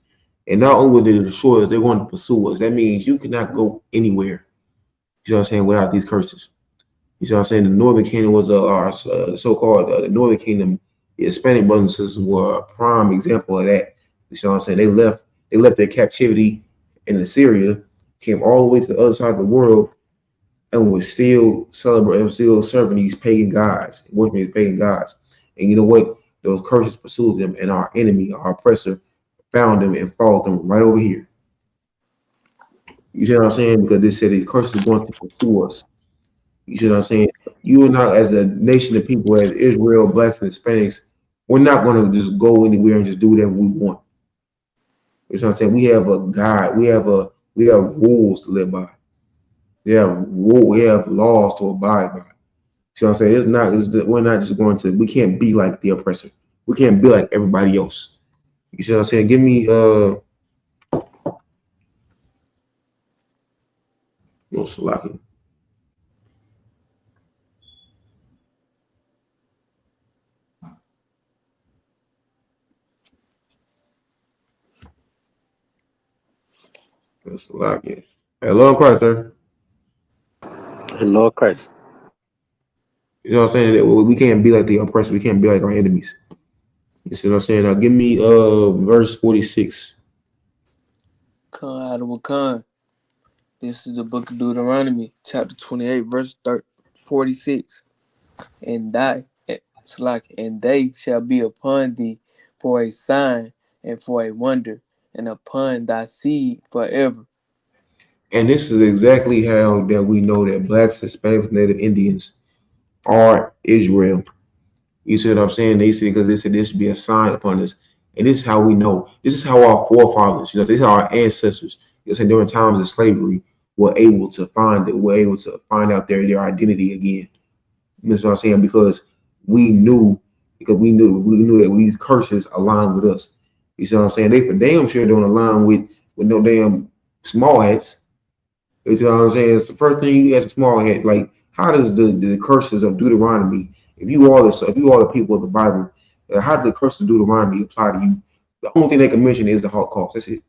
And not only will they destroy us, they're going to pursue us. That means you cannot go anywhere. You know what I'm saying? Without these curses. You know what I'm saying? The Northern Kingdom was our so-called the Northern Kingdom. The Hispanic brothers and sisters were a prime example of that. You know what I'm saying? They left their captivity in Assyria, came all the way to the other side of the world, and was still celebrating, still serving these pagan gods, worshiping these pagan gods. And you know what? Those curses pursued them, and our enemy, our oppressor, found them and followed them right over here. You see what I'm saying? Because they said these curses are going to pursue us. You see what I'm saying? You and I, as a nation of people, as Israel, blacks, and Hispanics, we're not going to just go anywhere and just do whatever we want. You know what I'm saying? We have a guide. We have rules to live by. We have laws to abide by. You know what I'm saying? We're not just going to. We can't be like the oppressor. We can't be like everybody else. You see what I'm saying? Give me no Salaki. No Salaki. Hello, Christ, sir. The Lord Christ. You know what I'm saying? That we can't be like the oppressor. We can't be like our enemies. You see what I'm saying? Now give me verse 46. con out of a con. This is the book of Deuteronomy, chapter 28, verse 46. And and they shall be upon thee for a sign and for a wonder, and upon thy seed forever. And this is exactly how that we know that blacks, Hispanics, Native Indians are Israel. You see what I'm saying? They say because they said this should be a sign upon us. And this is how we know. This is how our forefathers, this is how our ancestors, during times of slavery, were able to find out their identity again. You know what I'm saying? We knew, we knew that these curses align with us. You see what I'm saying? They for damn sure don't align with no damn small hats. You see what I'm saying? It's the first thing you ask a small head, like, how does the curses of Deuteronomy, if you are the people of the Bible, how do the curses of Deuteronomy apply to you? The only thing they can mention is the Holocaust. That's it.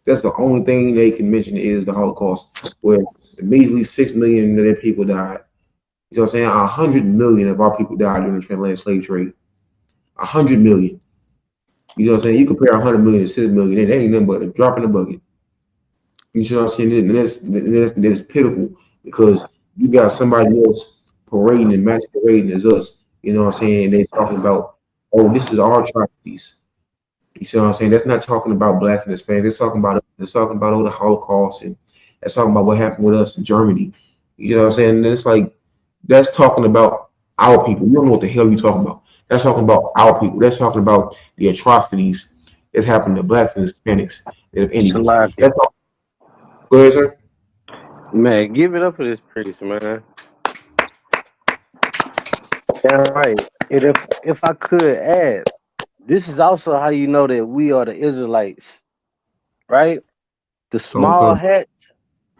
That's the only thing they can mention is the Holocaust, where immediately 6 million of their people died. You know what I'm saying? 100 million of our people died during the transatlantic slave trade. 100 million. You know what I'm saying? You compare 100 million to 6 million, it ain't nothing but a drop in the bucket. You know what I'm saying? And that's pitiful because you got somebody else parading and masquerading as us. You know what I'm saying? And they talking about, oh, this is our atrocities. You see what I'm saying? That's not talking about blacks and Hispanics. That's talking about all the Holocaust and that's talking about what happened with us in Germany. You know what I'm saying? And it's like that's talking about our people. You don't know what the hell you're talking about. That's talking about our people. That's talking about the atrocities that's happened to blacks and Hispanics and Indians. Salaki. That's all. Go ahead, sir. Man, give it up for this priest, man. Damn right. And if I could add, this is also how you know that we are the Israelites, right? The small Okay. hats,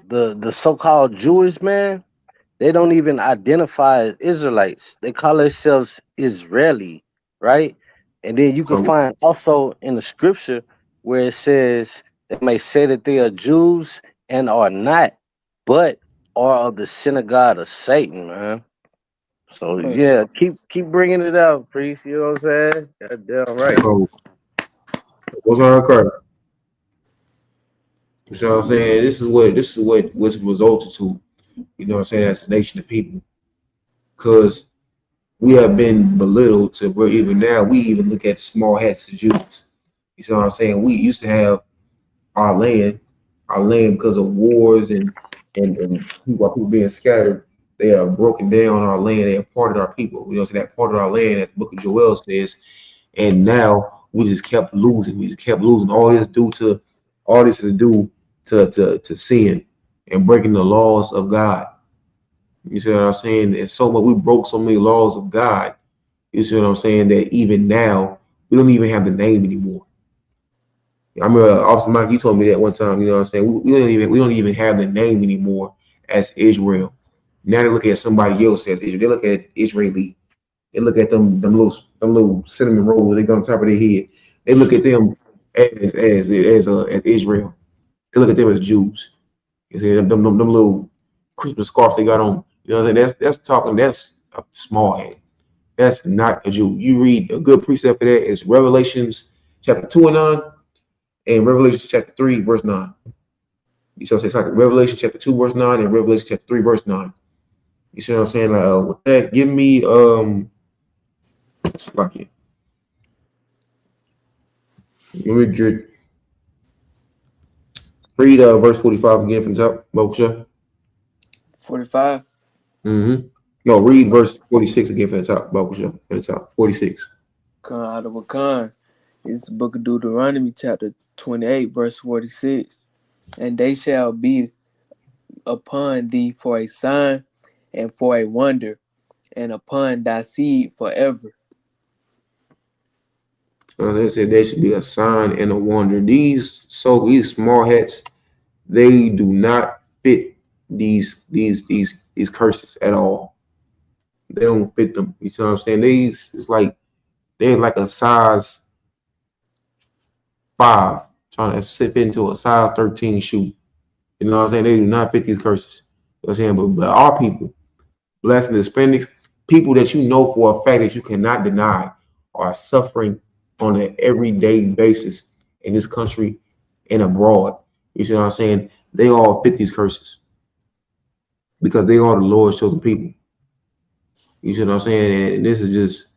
the so-called Jewish man, they don't even identify as Israelites. They call themselves Israeli, right? And then you can So, find also in the scripture where it says they may say that they are Jews and are not, but are of the synagogue of Satan, man. So yeah, keep bringing it out, priest. You know what I'm saying? Goddamn right. so what's on our card? You know what I'm saying? This is what what's resulted to. You know what I'm saying? As a nation of people, because we have been belittled to where even now we even look at the small hats as Jews. You know what I'm saying? We used to have our land, because of wars and people being scattered. They have broken down our land. They have parted our people. You know, so that part of our land, as the Book of Joel says, and now we just kept losing. We just kept losing. All this is due to sin and breaking the laws of God. You see what I'm saying? And so much we broke so many laws of God. You see what I'm saying? That even now we don't even have the name anymore. I remember Officer Mike, you told me that one time. You know what I'm saying? We don't even have the name anymore as Israel. Now they look at somebody else as Israel. They look at Israeli. They look at them little cinnamon rolls they got on top of their head. They look at them as Israel. They look at them as Jews. You see them little Christmas scarf they got on. You know what I'm saying? That's a small head. That's not a Jew. You read a good precept for that is Revelations chapter 2 and 9 and Revelation chapter 3 verse 9. You see what I'm saying? It's like Revelation chapter 2 verse 9 and Revelation chapter 3 verse 9. You see what I'm saying? Like with that, give me like it. Let me just read verse 45 again from the top, Moshe. 45. Mm-hmm. No, read verse 46 again from the top, Moshe. From the top. 46. Come out of a con. It's the book of Deuteronomy, chapter 28, verse 46. And they shall be upon thee for a sign and for a wonder, and upon thy seed forever. They said they should be a sign and a wonder. These small hats, they do not fit these curses at all. They don't fit them. You know what I'm saying? These it's like they're like a size 5 trying to fit into a size 13 shoe. You know what I'm saying? They do not fit these curses. You know what I'm saying? But our people, blessed and Hispanics, people that you know for a fact that you cannot deny are suffering on an everyday basis in this country and abroad. You see what I'm saying? They all fit these curses because they are the Lord's chosen people. You see what I'm saying? And this is just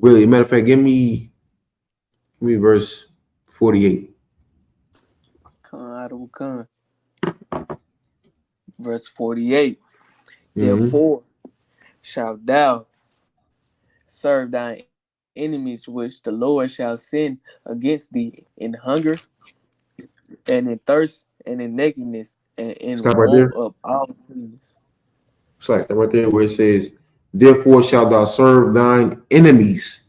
really, matter of fact, give me verse 48. Come out of a con. Verse 48. Mm-hmm. Therefore shalt thou serve thine enemies, which the Lord shall send against thee in hunger and in thirst and in nakedness and in Stop right want there. of all things. It's like right there where it says, therefore shalt thou serve thine enemies,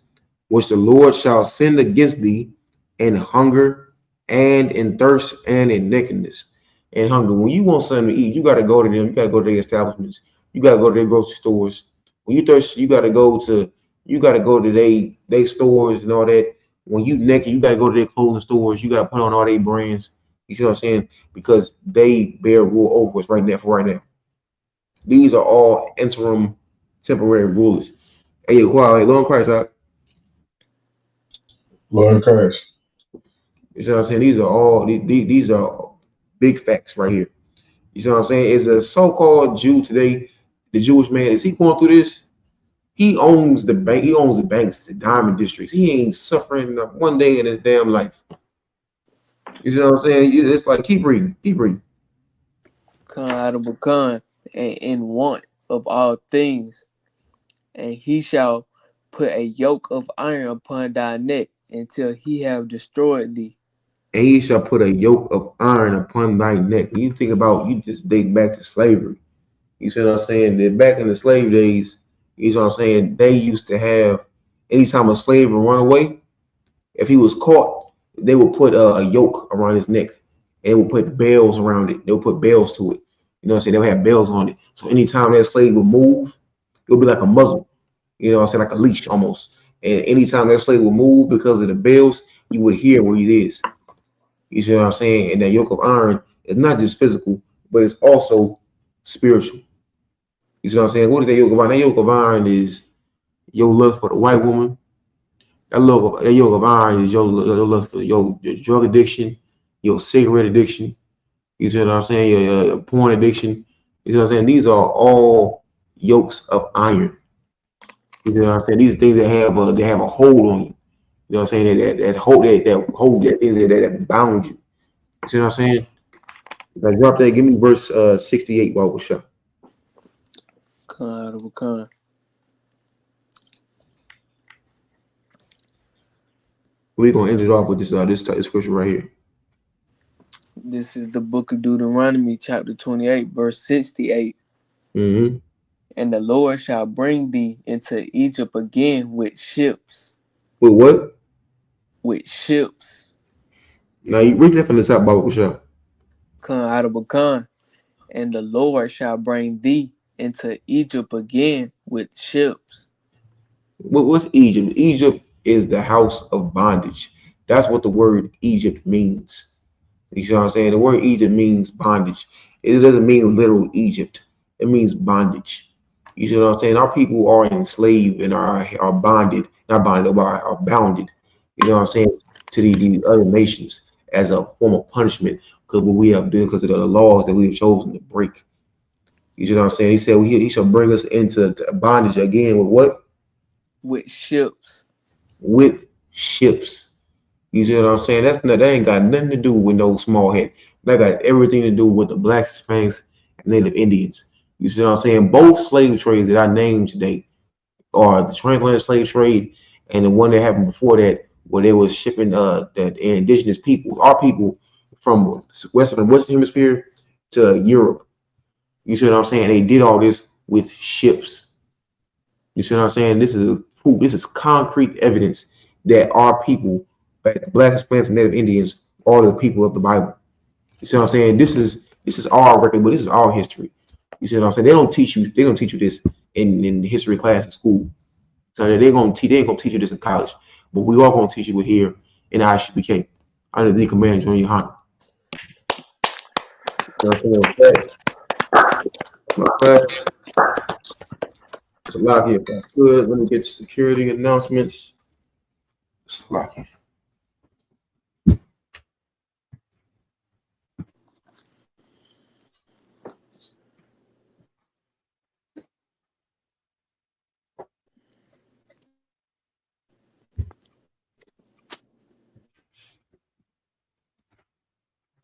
which the Lord shall send against thee in hunger and in thirst and in nakedness and hunger. When you want something to eat, you got to go to them. You got to go to their establishments. You got to go to their grocery stores. When you thirst, you got to go to they stores and all that. When you naked, you got to go to their clothing stores. You got to put on all their brands. You see what I'm saying? Because they bear rule over us right now for right now. These are all interim. temporary rulers. Hey, yo, quiet, Lord Christ, Lord Christ. you know what I'm saying? These are big facts right here. You know what I'm saying? Is a so-called Jew today, the Jewish man, is he going through this? He owns the bank. He owns the banks, the diamond districts. He ain't suffering not one day in his damn life. You know what I'm saying? It's like keep reading, keep reading. Come out of Khan, and in want of all things, and he shall put a yoke of iron upon thy neck until he have destroyed thee. And he shall put a yoke of iron upon thy neck. You think about you just date back to slavery. You see what I'm saying? That back in the slave days, you know what I'm saying? They used to have anytime a slave would run away, if he was caught, they would put a yoke around his neck and they would put bells around it. They would put bells to it. You know what I'm saying? They would have bells on it. So anytime that slave would move, it would be like a muzzle. You know what I'm saying? Like a leash almost. And anytime that slave would move because of the bells, you would hear where he is. You see what I'm saying? And that yoke of iron is not just physical, but it's also spiritual. You see what I'm saying? What is that yoke of iron? That yoke of iron is your lust for the white woman. That yoke of iron is your lust for your drug addiction, your cigarette addiction. You see what I'm saying? Your porn addiction. You see what I'm saying? These are all yokes of iron. You know what I'm saying? These things that have a hold on you. You know what I'm saying? That thing that bound you. You see what I'm saying? If I drop that, give me verse 68, Bible shot. Come out of Khan. We're gonna end it off with this type of scripture right here. This is the book of Deuteronomy, chapter 28, verse 68. Mm-hmm. And the Lord shall bring thee into Egypt again with ships. With what? With ships. Now you read that from the top, Bible shot. Come out of Khan. And the Lord shall bring thee into Egypt again with ships. What's Egypt? Egypt is the house of bondage. That's what the word Egypt means. You see what I'm saying? The word Egypt means bondage. It doesn't mean literal Egypt. It means bondage. You see what I'm saying? Our people are enslaved and are bonded, not bonded, but are bounded. You know what I'm saying? To these other nations as a form of punishment because what we have done because of the laws that we have chosen to break. You see what I'm saying? He said he shall bring us into bondage again with what? With ships. With ships. You see what I'm saying? That ain't got nothing to do with no small head. That got everything to do with the blacks, Hispanics, and Native Indians. You see what I'm saying? Both slave trades that I named today are the transatlantic slave trade and the one that happened before that, where they was shipping the indigenous people, our people, from western hemisphere to Europe. You see what I'm saying? They did all this with ships. You see what I'm saying? This is proof. This is concrete evidence that our people, like the blacks, Hispanics, and Native Indians, are the people of the Bible. You see what I'm saying? This is our record, but this is our history. You see what I'm saying? They don't teach you. They don't teach you this in history class in school. So they're gonna teach. They ain't gonna teach you this in college. But we are gonna teach you it here in ISUPK under the command of Junior Hunter. You know what I'm saying? My class. It's a lot here. Good. Let me get security announcements. It's a lot here.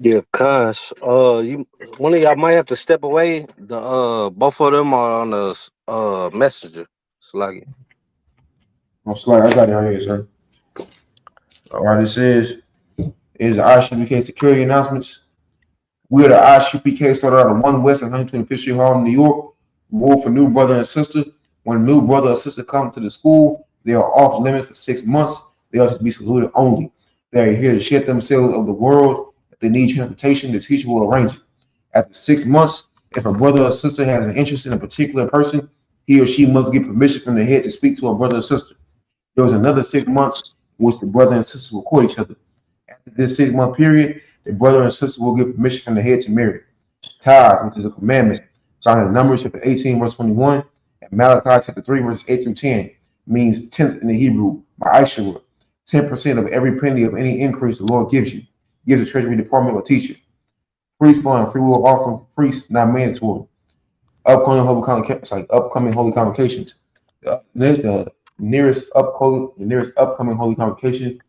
Yeah, cuz you one of y'all might have to step away. The both of them are on the messenger. It's like I'm sorry, I got it right here, sir. All right, this is the ISUPK security announcements. We are the ISUPK started out at 1 West and 125th Street Hall in New York. Rule for new brother and sister. When a new brother or sister come to the school, they are off limits for 6 months. They are to be saluted only. They are here to share themselves of the world. If they need transportation, the teacher will arrange it. After 6 months, if a brother or sister has an interest in a particular person, he or she must get permission from the head to speak to a brother or sister. There was another 6 months in which the brother and sister will court each other. After this 6 month period, the brother and sister will get permission from the head to marry. Tithes, which is a commandment, found in Numbers chapter 18, verse 21, And Malachi chapter 3, verses 8 through 10 means tenth in the Hebrew, ma'ashara. 10% of every penny of any increase the Lord gives you. Gives the Treasury Department or teacher. Priest fund, free will offering for priests, not mandatory. Upcoming holy convocations. The nearest upcoming holy convocation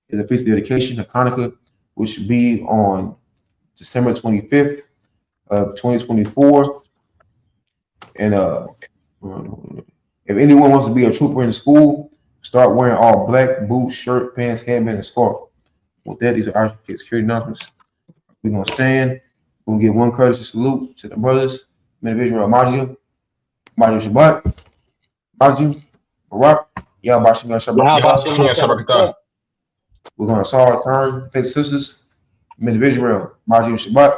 is the Feast of Dedication, Hanukkah, which should be on December 25th of 2024. And if anyone wants to be a trooper in the school, start wearing all black: boots, shirt, pants, headband, and scarf. With that, these are our security announcements. We're gonna stand. We're gonna give one courtesy salute to the brothers, men of Israel, Majim Shabbat, Majim, Barak, Yahbashim Shabbat. We're gonna saw our turn, face sisters, men of Israel, Majim Shabbat,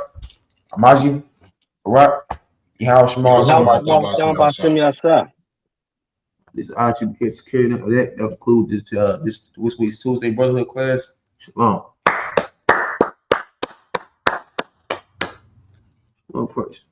Majim, Barak, Yahbashim. This actually gets carried out. That concludes this week's Tuesday Brotherhood class. Shalom. One question.